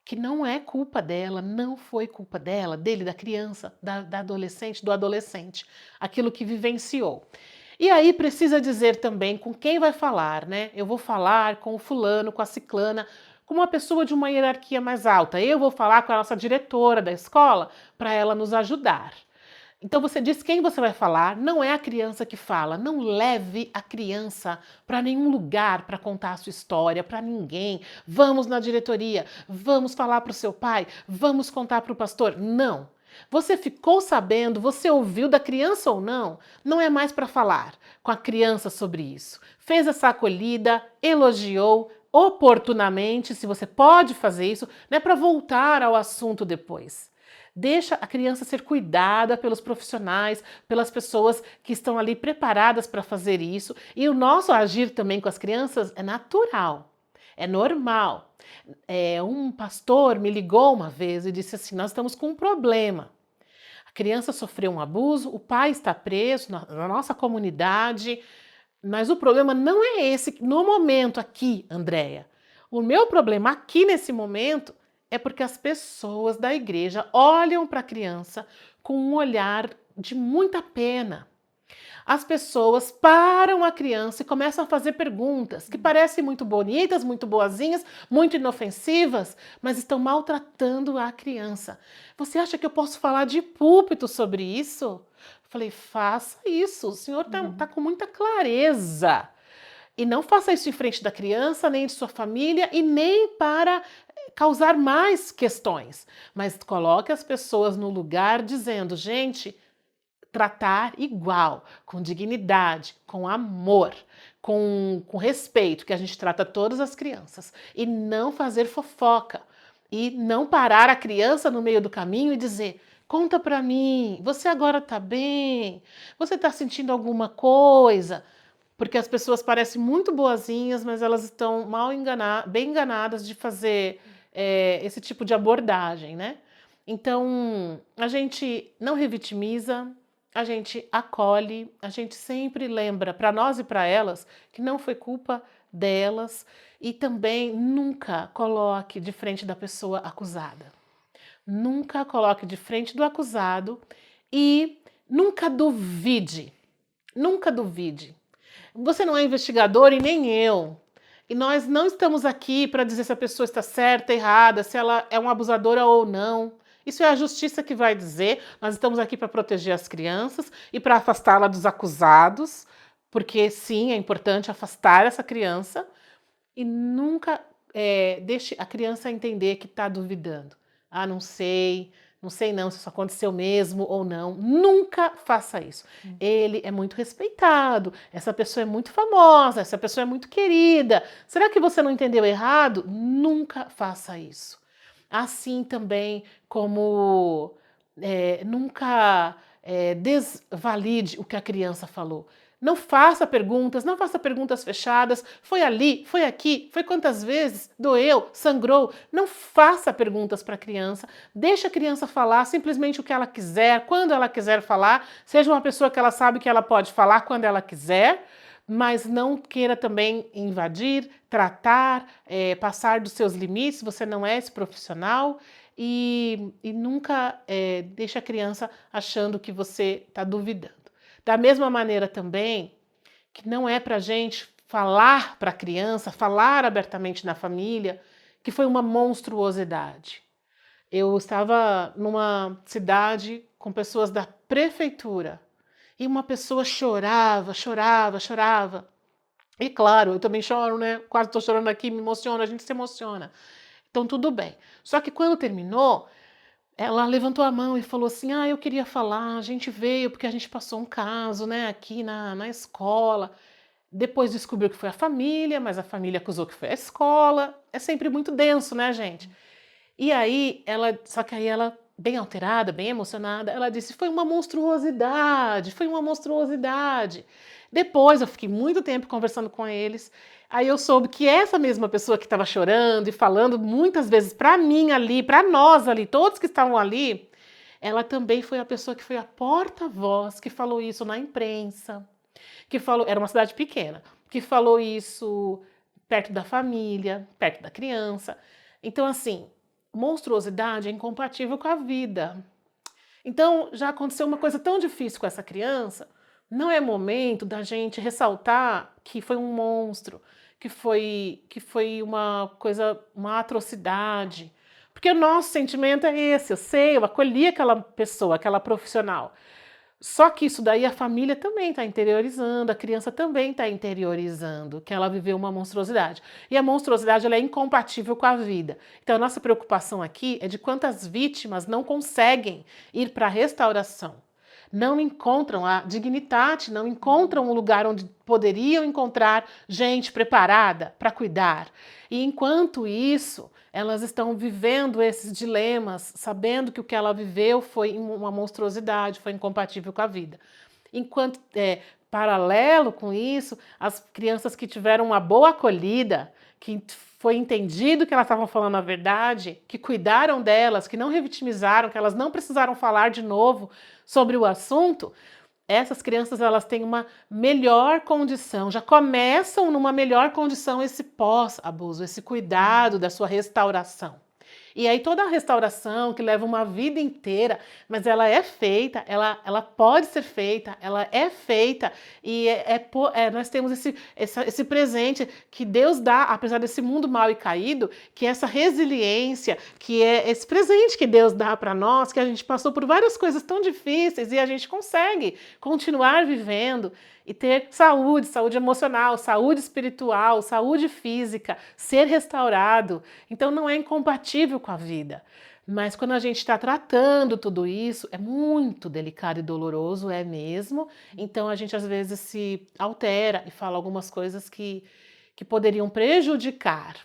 que não é culpa dela, não foi culpa dela, dele, da criança, da adolescente, do adolescente, aquilo que vivenciou. E aí precisa dizer também com quem vai falar, né? Eu vou falar com o fulano, com a ciclana, com uma pessoa de uma hierarquia mais alta. Eu vou falar com a nossa diretora da escola para ela nos ajudar. Então você diz quem você vai falar, não é a criança que fala. Não leve a criança para nenhum lugar para contar a sua história, para ninguém. Vamos na diretoria, vamos falar para o seu pai, vamos contar para o pastor. Não. Você ficou sabendo, você ouviu da criança ou não, não é mais para falar com a criança sobre isso. Fez essa acolhida, elogiou oportunamente, se você pode fazer isso, não é para voltar ao assunto depois. Deixa a criança ser cuidada pelos profissionais, pelas pessoas que estão ali preparadas para fazer isso. E o nosso agir também com as crianças é natural, é normal. Um pastor me ligou uma vez e disse assim, nós estamos com um problema. A criança sofreu um abuso, o pai está preso na nossa comunidade, mas o problema não é esse no momento aqui, Andréia. O meu problema aqui nesse momento é porque as pessoas da igreja olham para a criança com um olhar de muita pena. As pessoas param a criança e começam a fazer perguntas que parecem muito bonitas, muito boazinhas, muito inofensivas, mas estão maltratando a criança. Você acha que eu posso falar de púlpito sobre isso? Falei, faça isso, o senhor tá com muita clareza. E não faça isso em frente da criança, nem de sua família, e nem para causar mais questões. Mas coloque as pessoas no lugar dizendo, gente, tratar igual, com dignidade, com amor, com respeito, que a gente trata todas as crianças, e não fazer fofoca, e não parar a criança no meio do caminho e dizer: conta pra mim, você agora tá bem? Você tá sentindo alguma coisa? Porque as pessoas parecem muito boazinhas, mas elas estão bem enganadas de fazer esse tipo de abordagem, né? Então, a gente não revitimiza, a gente acolhe, a gente sempre lembra para nós e para elas que não foi culpa delas e também nunca coloque de frente da pessoa acusada. Nunca coloque de frente do acusado e nunca duvide. Nunca duvide. Você não é investigador e nem eu. E nós não estamos aqui para dizer se a pessoa está certa, errada, se ela é uma abusadora ou não. Isso é a justiça que vai dizer. Nós estamos aqui para proteger as crianças e para afastá-la dos acusados, porque sim, é importante afastar essa criança e nunca deixe a criança entender que está duvidando. Ah, não sei, não sei não se isso aconteceu mesmo ou não. Nunca faça isso. Ele é muito respeitado, essa pessoa é muito famosa, essa pessoa é muito querida. Será que você não entendeu errado? Nunca faça isso. Assim também como nunca desvalide o que a criança falou. Não faça perguntas fechadas. Foi ali, foi aqui, foi quantas vezes, doeu, sangrou. Não faça perguntas para a criança. Deixa a criança falar simplesmente o que ela quiser, quando ela quiser falar. Seja uma pessoa que ela sabe que ela pode falar quando ela quiser, mas não queira também invadir, tratar, passar dos seus limites. Você não é esse profissional. E nunca deixe a criança achando que você está duvidando. Da mesma maneira também que não é para a gente falar para a criança, falar abertamente na família, que foi uma monstruosidade. Eu estava numa cidade com pessoas da prefeitura e uma pessoa chorava, chorava, chorava. E claro, eu também choro, né? Quase estou chorando aqui, me emociona, a gente se emociona. Então tudo bem. Só que quando terminou, ela levantou a mão e falou assim: ah, eu queria falar, a gente veio porque a gente passou um caso, né, aqui na escola. Depois descobriu que foi a família, mas a família acusou que foi a escola. É sempre muito denso, né, gente? E aí, só que aí ela, bem alterada, bem emocionada, ela disse: foi uma monstruosidade, foi uma monstruosidade. Depois eu fiquei muito tempo conversando com eles. Aí eu soube que essa mesma pessoa que estava chorando e falando muitas vezes para mim ali, para nós ali, todos que estavam ali, ela também foi a pessoa que foi a porta-voz, que falou isso na imprensa, que falou, era uma cidade pequena, que falou isso perto da família, perto da criança. Então, assim, monstruosidade é incompatível com a vida. Então, já aconteceu uma coisa tão difícil com essa criança, não é momento da gente ressaltar que foi um monstro, que foi uma coisa, uma atrocidade. Porque o nosso sentimento é esse, eu sei, eu acolhi aquela pessoa, aquela profissional. Só que isso daí a família também está interiorizando, a criança também está interiorizando que ela viveu uma monstruosidade. E a monstruosidade ela é incompatível com a vida. Então a nossa preocupação aqui é de quantas vítimas não conseguem ir para a restauração. Não encontram a dignidade, não encontram um lugar onde poderiam encontrar gente preparada para cuidar. E enquanto isso, elas estão vivendo esses dilemas, sabendo que o que ela viveu foi uma monstruosidade, foi incompatível com a vida. Enquanto, paralelo com isso, as crianças que tiveram uma boa acolhida, que foi entendido que elas estavam falando a verdade, que cuidaram delas, que não revitimizaram, que elas não precisaram falar de novo sobre o assunto, essas crianças elas têm uma melhor condição, já começam numa melhor condição esse pós-abuso, esse cuidado da sua restauração. E aí toda a restauração que leva uma vida inteira, mas ela é feita, ela pode ser feita, ela é feita e nós temos esse presente que Deus dá, apesar desse mundo mal e caído, que é essa resiliência, que é esse presente que Deus dá para nós, que a gente passou por várias coisas tão difíceis e a gente consegue continuar vivendo e ter saúde, saúde emocional, saúde espiritual, saúde física, ser restaurado. Então não é incompatível com a vida. Mas quando a gente está tratando tudo isso, é muito delicado e doloroso, é mesmo. Então a gente às vezes se altera e fala algumas coisas que poderiam prejudicar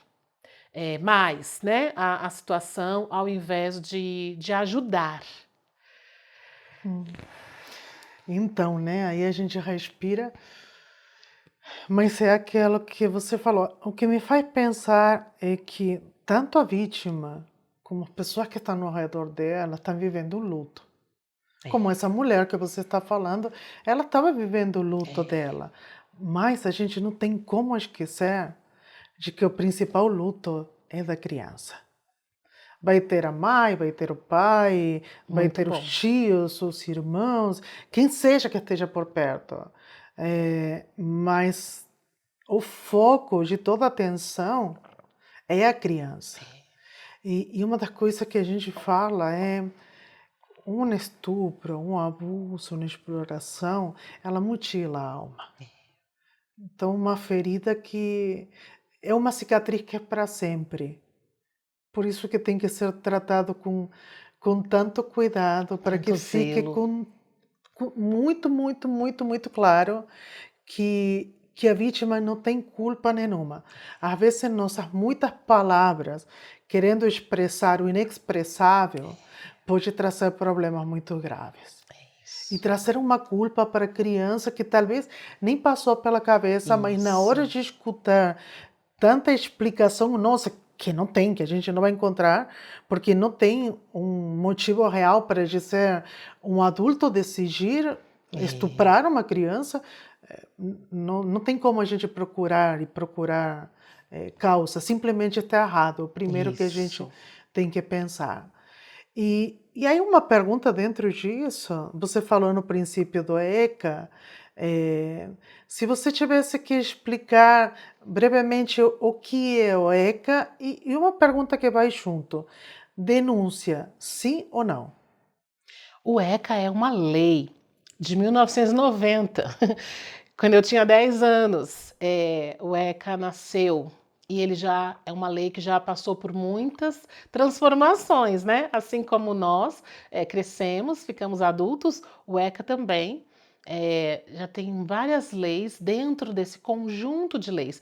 mais, né, a situação, ao invés de ajudar. Então, né, aí a gente respira, mas é aquilo que você falou. O que me faz pensar é que tanto a vítima como as pessoas que estão ao redor dela estão vivendo um luto. Como É, essa mulher que você está falando, ela estava vivendo o luto dela. Mas a gente não tem como esquecer de que o principal luto é da criança. Vai ter a mãe, vai ter o pai, vai muito ter os bom. tios, os irmãos, quem seja que esteja por perto. Mas o foco de toda a atenção é a criança. E uma das coisas que a gente fala é um estupro, um abuso, uma exploração, ela mutila a alma. Então, uma ferida que é uma cicatriz que é para sempre. Por isso que tem que ser tratado com tanto cuidado, para que Tanto fique zelo. com muito, muito, muito, muito claro que a vítima não tem culpa nenhuma. Às vezes, nossas muitas palavras, querendo expressar o inexpressável, pode trazer problemas muito graves. E Isso. trazer uma culpa para a criança que talvez nem passou pela cabeça, mas na hora Isso. de escutar tanta explicação, nossa, que não tem, que a gente não vai encontrar, porque não tem um motivo real para dizer um adulto decidir É, estuprar uma criança, não tem como a gente procurar causa, simplesmente está errado, o primeiro que a gente isso. tem que pensar. E aí uma pergunta dentro disso, você falou no princípio do ECA, se você tivesse que explicar brevemente o que é o ECA e uma pergunta que vai junto, denúncia, sim ou não? O ECA é uma lei de 1990. Quando eu tinha 10 anos, o ECA nasceu e ele já é uma lei que já passou por muitas transformações, né? Assim como nós crescemos, ficamos adultos, o ECA também. Já tem várias leis dentro desse conjunto de leis.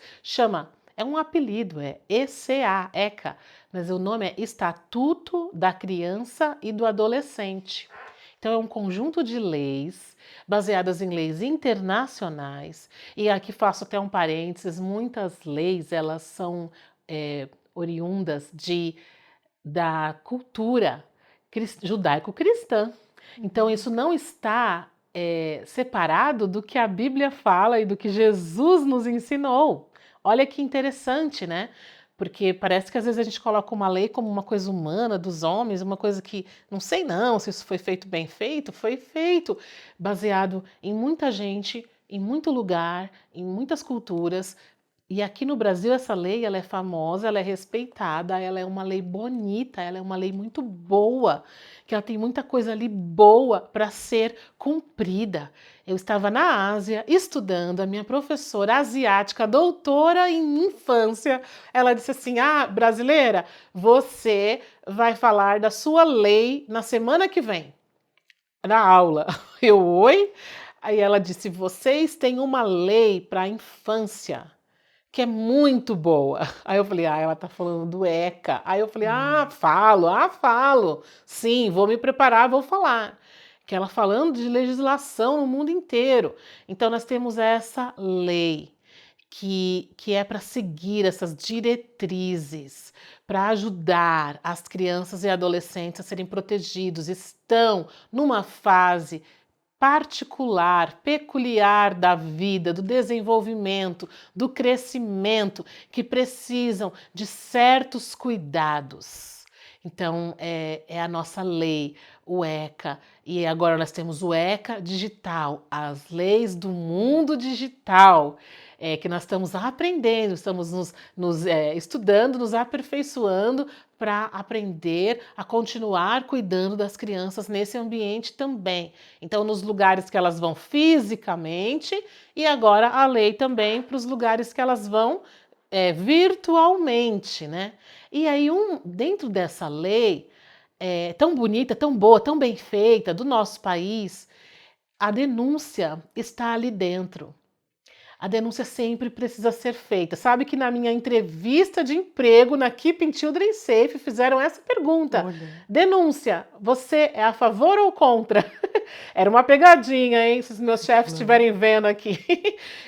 É um apelido, é ECA, ECA, mas o nome é Estatuto da Criança e do Adolescente. Então, é um conjunto de leis baseadas em leis internacionais. E aqui faço até um parênteses: muitas leis elas são oriundas da cultura judaico-cristã. Então, isso não está separado do que a Bíblia fala e do que Jesus nos ensinou. Olha que interessante, né? Porque parece que às vezes a gente coloca uma lei como uma coisa humana dos homens, uma coisa que não sei não se isso foi feito bem feito, foi feito baseado em muita gente, em muito lugar, em muitas culturas. E aqui no Brasil essa lei ela é famosa, ela é respeitada, ela é uma lei bonita, ela é uma lei muito boa, que ela tem muita coisa ali boa para ser cumprida. Eu estava na Ásia estudando, a minha professora asiática, doutora em infância, ela disse assim: "Ah, brasileira, você vai falar da sua lei na semana que vem, na aula". Eu, oi? Aí ela disse: "Vocês têm uma lei para a infância que é muito boa". Aí eu falei: "Ah, ela tá falando do ECA". Aí eu falei: "Falo. Sim, vou me preparar, vou falar". Que ela falando de legislação no mundo inteiro. Então nós temos essa lei que é para seguir essas diretrizes, para ajudar as crianças e adolescentes a serem protegidos. Estão numa fase particular, peculiar da vida, do desenvolvimento, do crescimento, que precisam de certos cuidados. Então, é a nossa lei, o ECA, e agora nós temos o ECA digital, as leis do mundo digital, que nós estamos aprendendo, estamos estudando, nos aperfeiçoando para aprender a continuar cuidando das crianças nesse ambiente também. Então, nos lugares que elas vão fisicamente, e agora a lei também para os lugares que elas vão virtualmente, né? E aí, dentro dessa lei, tão bonita, tão boa, tão bem feita do nosso país, a denúncia está ali dentro. A denúncia sempre precisa ser feita. Sabe que na minha entrevista de emprego na Keeping Children Safe fizeram essa pergunta. Olha, Denúncia, você é a favor ou contra? Era uma pegadinha, hein? Se os meus chefes claro. estiverem vendo aqui.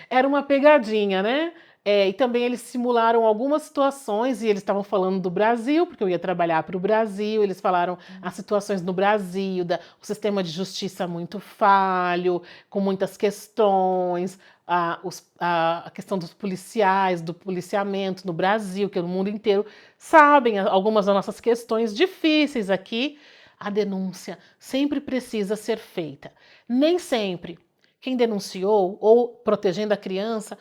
Era uma pegadinha, né? E também eles simularam algumas situações e eles estavam falando do Brasil, porque eu ia trabalhar para o Brasil. Eles falaram as situações no Brasil, o sistema de justiça muito falho, com muitas questões, a questão dos policiais, do policiamento no Brasil, que no mundo inteiro sabem algumas das nossas questões difíceis aqui. A denúncia sempre precisa ser feita. Nem sempre quem denunciou ou protegendo a criança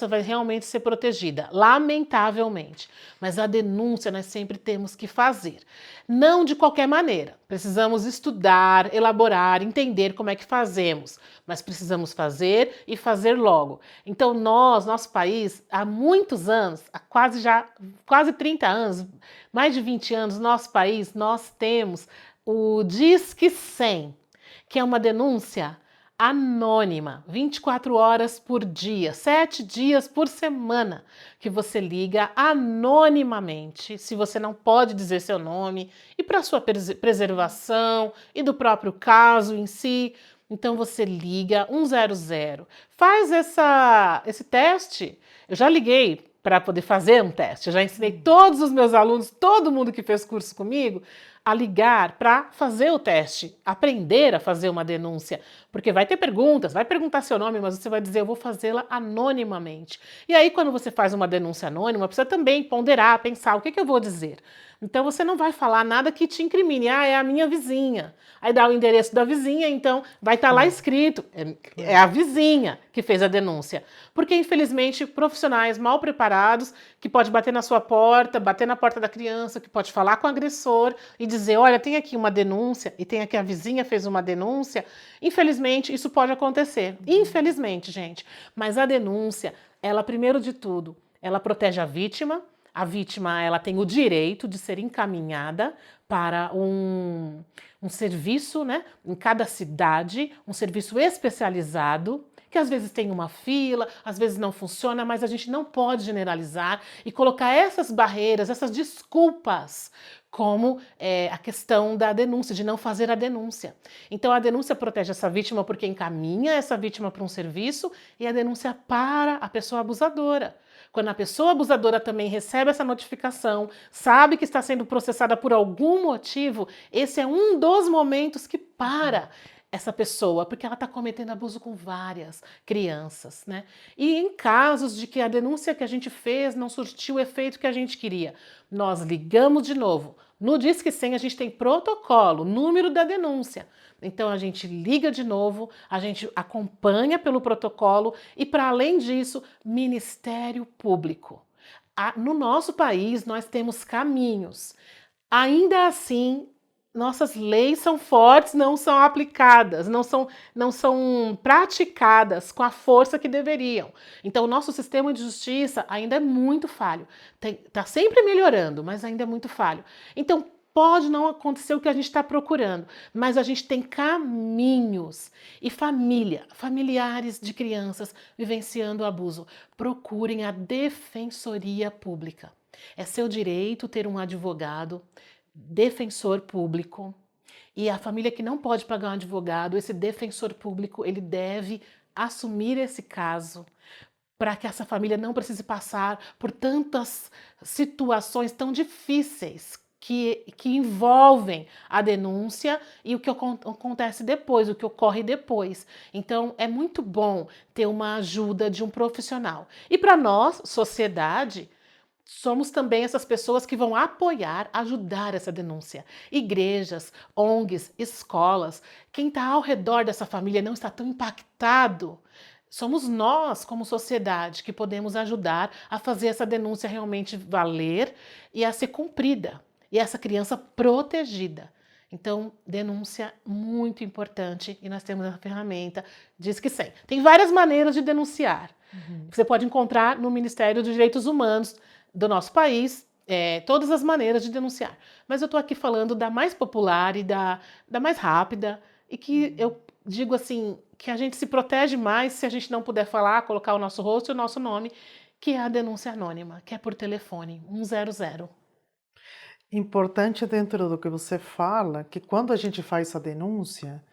vai realmente ser protegida, lamentavelmente. Mas a denúncia nós sempre temos que fazer. Não de qualquer maneira. Precisamos estudar, elaborar, entender como é que fazemos. Mas precisamos fazer e fazer logo. Então nosso país, há muitos anos, há quase 30 anos, mais de 20 anos, nosso país, nós temos o Disque 100, que é uma denúncia anônima, 24 horas por dia, 7 dias por semana, que você liga anonimamente, se você não pode dizer seu nome, e para sua preservação e do próprio caso em si. Então você liga 100, faz esse teste. Eu já liguei para poder fazer um teste, eu já ensinei todos os meus alunos, todo mundo que fez curso comigo, a ligar para fazer o teste, aprender a fazer uma denúncia, porque vai ter perguntas, vai perguntar seu nome, mas você vai dizer, eu vou fazê-la anonimamente. E aí, quando você faz uma denúncia anônima, precisa também ponderar, pensar, o que eu vou dizer? Então, você não vai falar nada que te incrimine, é a minha vizinha. Aí dá o endereço da vizinha, então vai estar lá escrito, é a vizinha que fez a denúncia. Porque, infelizmente, profissionais mal preparados, que pode bater na sua porta, bater na porta da criança, que pode falar com o agressor e dizer, olha, tem aqui uma denúncia, e tem aqui a vizinha fez uma denúncia. Infelizmente, isso pode acontecer. Infelizmente, gente. Mas a denúncia, ela, primeiro de tudo, ela protege a vítima. A vítima, ela tem o direito de ser encaminhada para um serviço, né, em cada cidade, um serviço especializado, que às vezes tem uma fila, às vezes não funciona, mas a gente não pode generalizar e colocar essas barreiras, essas desculpas, como a questão da denúncia, de não fazer a denúncia. Então a denúncia protege essa vítima porque encaminha essa vítima para um serviço e a denúncia para a pessoa abusadora. Quando a pessoa abusadora também recebe essa notificação, sabe que está sendo processada por algum motivo, esse é um dos momentos que para essa pessoa, porque ela está cometendo abuso com várias crianças, né? E em casos de que a denúncia que a gente fez não surtiu o efeito que a gente queria, nós ligamos de novo. No Disque 100 a gente tem protocolo, número da denúncia. Então a gente liga de novo, a gente acompanha pelo protocolo e, para além disso, Ministério Público. No nosso país nós temos caminhos. Ainda assim, nossas leis são fortes, não são aplicadas, não são praticadas com a força que deveriam. Então, o nosso sistema de justiça ainda é muito falho. Está sempre melhorando, mas ainda é muito falho. Então, pode não acontecer o que a gente está procurando, mas a gente tem caminhos. E familiares de crianças vivenciando o abuso, procurem a Defensoria Pública. É seu direito ter um advogado, defensor público, e a família que não pode pagar um advogado, esse defensor público, ele deve assumir esse caso para que essa família não precise passar por tantas situações tão difíceis que envolvem a denúncia e o que acontece depois, o que ocorre depois. Então, é muito bom ter uma ajuda de um profissional. E para nós, sociedade, somos também essas pessoas que vão apoiar, ajudar essa denúncia. Igrejas, ONGs, escolas, quem está ao redor dessa família não está tão impactado. Somos nós, como sociedade, que podemos ajudar a fazer essa denúncia realmente valer e a ser cumprida. E essa criança protegida. Então, denúncia muito importante e nós temos a ferramenta Disque 100. Tem várias maneiras de denunciar. Você pode encontrar no Ministério dos Direitos Humanos do nosso país, todas as maneiras de denunciar. Mas eu estou aqui falando da mais popular e da mais rápida, e que eu digo assim, que a gente se protege mais se a gente não puder falar, colocar o nosso rosto e o nosso nome, que é a denúncia anônima, que é por telefone, 100. Importante dentro do que você fala, que quando a gente faz a denúncia,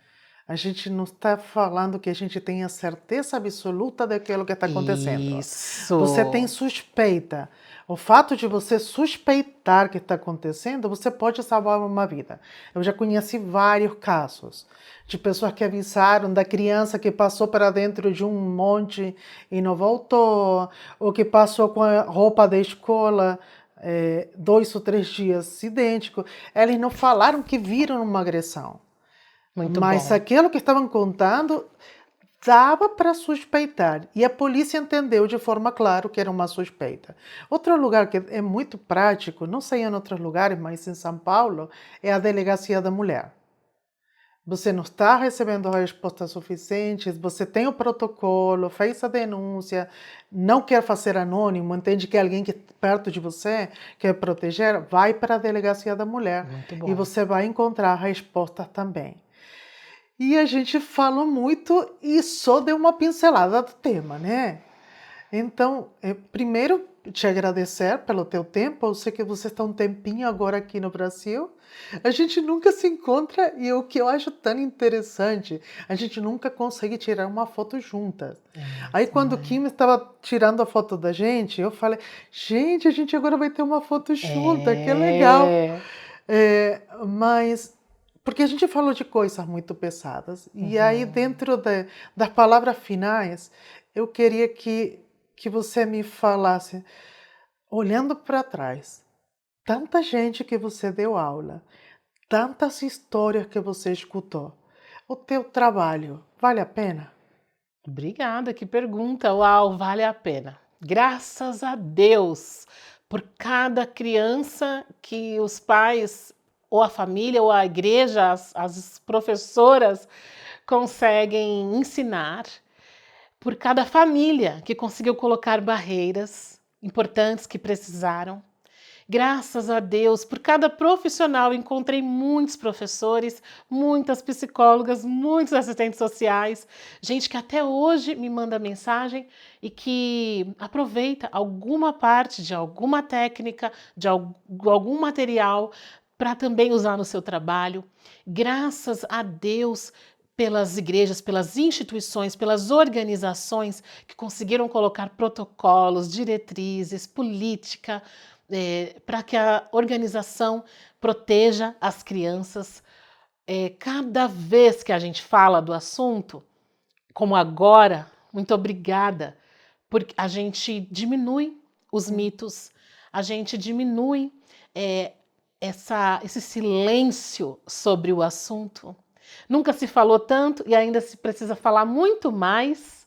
a gente não está falando que a gente tenha certeza absoluta daquilo que está acontecendo. Você tem Isso. suspeita. O fato de você suspeitar que está acontecendo, você pode salvar uma vida. Eu já conheci vários casos de pessoas que avisaram da criança que passou para dentro de um monte e não voltou, ou que passou com a roupa da escola 2 ou 3 dias idêntico. Eles não falaram que viram uma agressão. Muito Mas bom. aquilo que estavam contando dava para suspeitar. E a polícia entendeu de forma clara que era uma suspeita. Outro lugar que é muito prático, não sei em outros lugares, mas em São Paulo, é a Delegacia da Mulher. Você não está recebendo a resposta suficiente, você tem o protocolo, fez a denúncia, não quer fazer anônimo, entende que alguém que perto de você quer proteger, vai para a Delegacia da Mulher Muito e bom. você vai encontrar respostas também. E a gente falou muito e só deu uma pincelada do tema, né? Então, primeiro, te agradecer pelo teu tempo. Eu sei que você está um tempinho agora aqui no Brasil. A gente nunca se encontra e o que eu acho tão interessante, a gente nunca consegue tirar uma foto juntas. Aí Sim, quando o né? Kim estava tirando a foto da gente, eu falei, gente, a gente agora vai ter uma foto junta, que legal. É. Mas porque a gente falou de coisas muito pesadas. E aí, Uhum. dentro das palavras finais, eu queria que você me falasse, olhando para trás, tanta gente que você deu aula, tantas histórias que você escutou, o teu trabalho vale a pena? Obrigada, que pergunta. Uau, vale a pena. Graças a Deus por cada criança que os pais, ou a família, ou a igreja, as professoras conseguem ensinar, por cada família que conseguiu colocar barreiras importantes que precisaram. Graças a Deus, por cada profissional, encontrei muitos professores, muitas psicólogas, muitos assistentes sociais, gente que até hoje me manda mensagem e que aproveita alguma parte de alguma técnica, de algum material para também usar no seu trabalho. Graças a Deus pelas igrejas, pelas instituições, pelas organizações que conseguiram colocar protocolos, diretrizes, política, para que a organização proteja as crianças. Cada vez que a gente fala do assunto, como agora, muito obrigada, porque a gente diminui os mitos, a gente diminui é, esse silêncio sobre o assunto. Nunca se falou tanto e ainda se precisa falar muito mais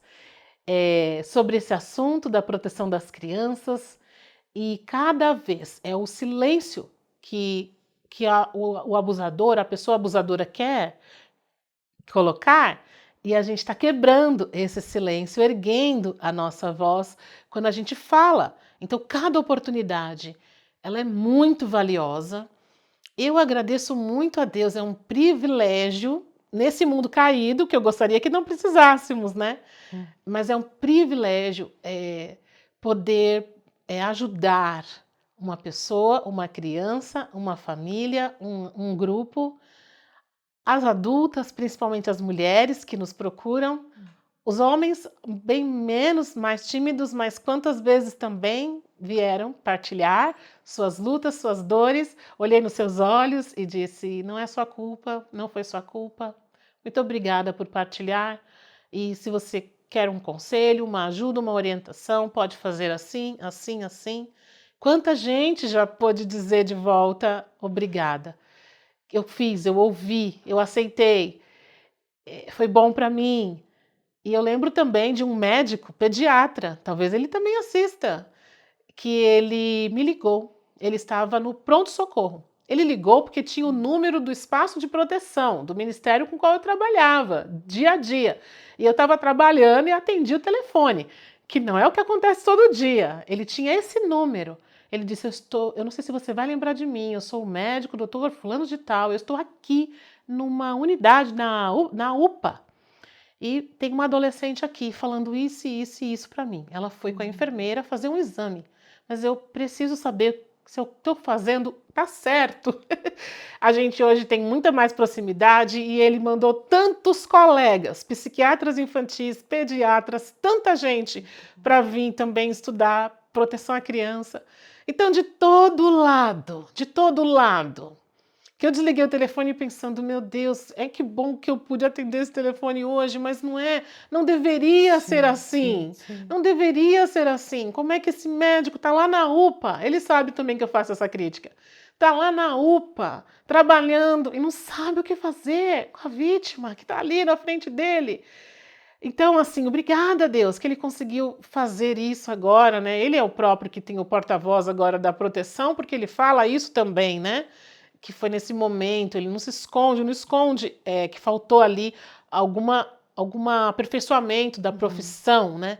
sobre esse assunto da proteção das crianças. E cada vez é o silêncio que o abusador, a pessoa abusadora quer colocar, e a gente está quebrando esse silêncio, erguendo a nossa voz quando a gente fala. Então, cada oportunidade, ela é muito valiosa. Eu agradeço muito a Deus, é um privilégio nesse mundo caído, que eu gostaria que não precisássemos, né? Mas é um privilégio poder ajudar uma pessoa, uma criança, uma família, um grupo, as adultas, principalmente as mulheres que nos procuram, os homens bem menos, mais tímidos, mas quantas vezes também vieram partilhar suas lutas, suas dores. Olhei nos seus olhos e disse: não é sua culpa, não foi sua culpa. Muito obrigada por partilhar. E se você quer um conselho, uma ajuda, uma orientação, pode fazer assim, assim, assim. Quanta gente já pôde dizer de volta obrigada. Eu fiz, eu ouvi, eu aceitei, foi bom para mim. E eu lembro também de um médico pediatra, talvez ele também assista, que ele me ligou. Ele estava no pronto-socorro. Ele ligou porque tinha o número do espaço de proteção do ministério com o qual eu trabalhava, dia a dia. E eu estava trabalhando e atendi o telefone, que não é o que acontece todo dia. Ele tinha esse número. Ele disse: eu não sei se você vai lembrar de mim, eu sou o médico, doutor fulano de tal, eu estou aqui numa unidade na UPA e tem uma adolescente aqui falando isso, isso e isso para mim. Ela foi com a enfermeira fazer um exame, mas eu preciso saber se eu estou fazendo, tá certo. A gente hoje tem muita mais proximidade e ele mandou tantos colegas, psiquiatras infantis, pediatras, tanta gente para vir também estudar proteção à criança. Então, de todo lado, que eu desliguei o telefone pensando, meu Deus, que bom que eu pude atender esse telefone hoje, mas não deveria ser assim. sim. Não deveria ser assim. Como é que esse médico está lá na UPA? Ele sabe também que eu faço essa crítica. Está lá na UPA, trabalhando e não sabe o que fazer com a vítima que está ali na frente dele. Então, assim, obrigada a Deus que ele conseguiu fazer isso agora, né? Ele é o próprio que tem o porta-voz agora da proteção, porque ele fala isso também, né? Que foi nesse momento, ele não se esconde, não esconde que faltou ali algum aperfeiçoamento da profissão, né?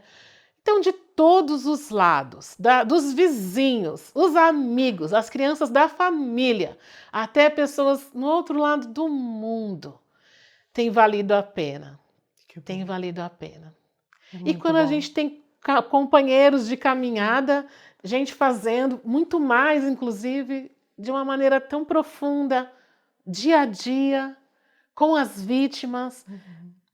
Então, de todos os lados, dos vizinhos, os amigos, as crianças da família, até pessoas no outro lado do mundo, tem valido a pena. Que bom. Tem valido a pena. É E muito quando a bom. gente tem companheiros de caminhada, gente fazendo muito mais, inclusive, de uma maneira tão profunda, dia a dia, com as vítimas,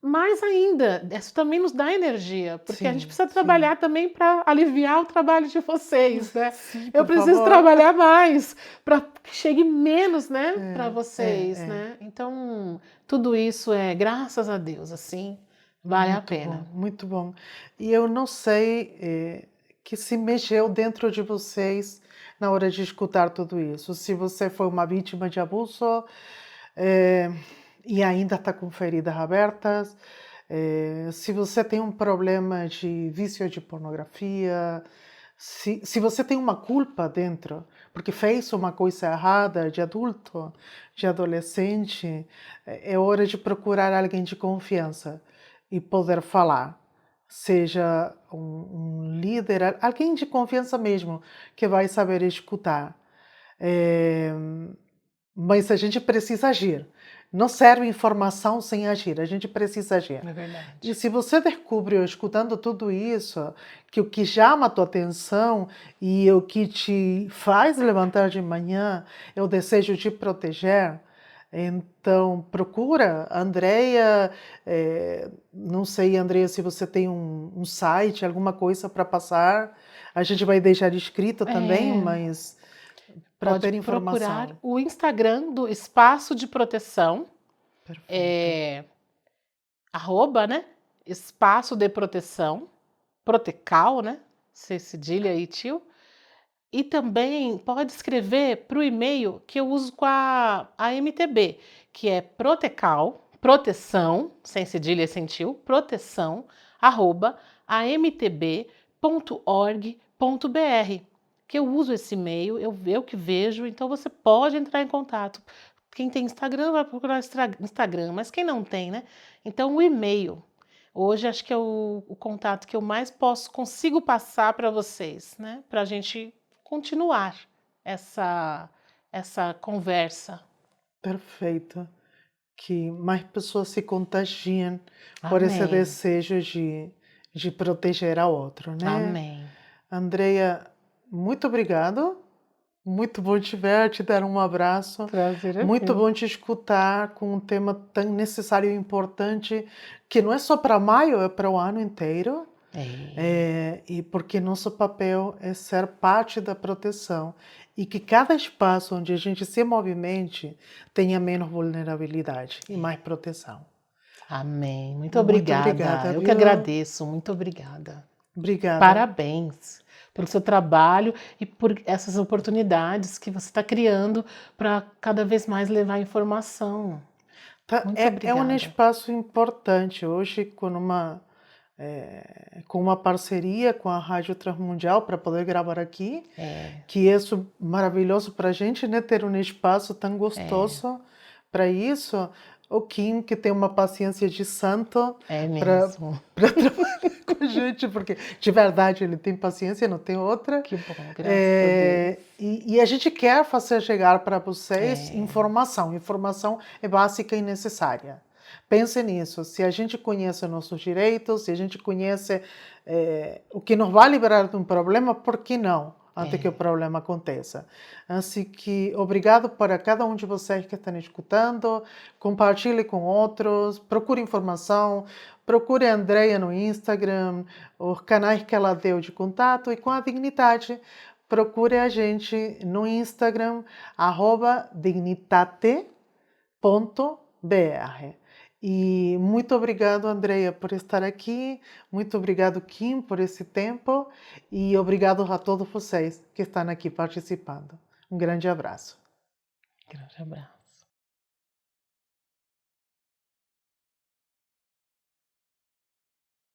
mais ainda, isso também nos dá energia, porque a gente Sim, precisa sim. trabalhar também para aliviar o trabalho de vocês, né? Sim, Eu por preciso favor. trabalhar mais para que chegue menos, né, para É, vocês, é. né? Então, tudo isso é graças a Deus, assim, vale a Muito pena. bom, muito bom. E eu não sei que se mexeu dentro de vocês na hora de escutar tudo isso. Se você foi uma vítima de abuso e ainda está com feridas abertas, se você tem um problema de vício de pornografia, se você tem uma culpa dentro, porque fez uma coisa errada de adulto, de adolescente, é hora de procurar alguém de confiança e poder falar. Seja um líder, alguém de confiança mesmo, que vai saber escutar. Mas a gente precisa agir. Não serve informação sem agir, a gente precisa agir. É verdade. E se você descobriu, escutando tudo isso, que o que chama a tua atenção e o que te faz levantar de manhã é o desejo de proteger, então procura, Andreia, não sei, Andreia, se você tem um site, alguma coisa para passar, a gente vai deixar escrito também, mas para Pode ter informação. procurar o Instagram do Espaço de Proteção, Perfeito. @ né? Espaço de Proteção, Protecal, né? Sem cedilha aí, tio. E também pode escrever para o e-mail que eu uso com a MTB, que é protecal, proteção, sem cedilha e sem tio, proteção, @amtb.org.br, que eu uso esse e-mail, eu que vejo, então você pode entrar em contato. Quem tem Instagram vai procurar Instagram, mas quem não tem, né? Então o e-mail, hoje acho que é o contato que eu mais consigo passar para vocês, né? Para a gente continuar essa conversa. Perfeito. Que mais pessoas se contagiem por esse Amém. desejo de proteger a outro, né? Amém. Andreia, muito obrigado. Muito bom te ver, te dar um abraço. Prazer é Muito meu. bom te escutar com um tema tão necessário e importante, que não é só para maio, é para o ano inteiro. E porque nosso papel é ser parte da proteção e que cada espaço onde a gente se movimente tenha menos vulnerabilidade e mais proteção. Amém. Muito Muito obrigada. obrigada, Eu que viu? agradeço. Muito obrigada. Obrigada. Parabéns pelo seu trabalho e por essas oportunidades que você está criando para cada vez mais levar informação. Muito É um obrigada. espaço importante hoje com uma parceria com a Rádio Transmundial para poder gravar aqui, que é maravilhoso para a gente, né, ter um espaço tão gostoso para isso, o Kim, que tem uma paciência de santo É para mesmo. trabalhar com a gente, porque de verdade ele tem paciência, não tem outra. Que bom, graças a Deus. E a gente quer fazer chegar para vocês É. informação. Informação é básica e necessária. Pense nisso. Se a gente conhece nossos direitos, se a gente conhece o que nos vai liberar de um problema, por que não? Antes que o problema aconteça. Assim que, obrigado para cada um de vocês que estão escutando. Compartilhe com outros. Procure informação. Procure a Andrea no Instagram, os canais que ela deu de contato. E com a Dignidade, procure a gente no Instagram, @dignitate.br. E muito obrigado, Andrea, por estar aqui. Muito obrigado, Kim, por esse tempo. E obrigado a todos vocês que estão aqui participando. Um grande abraço. Grande abraço.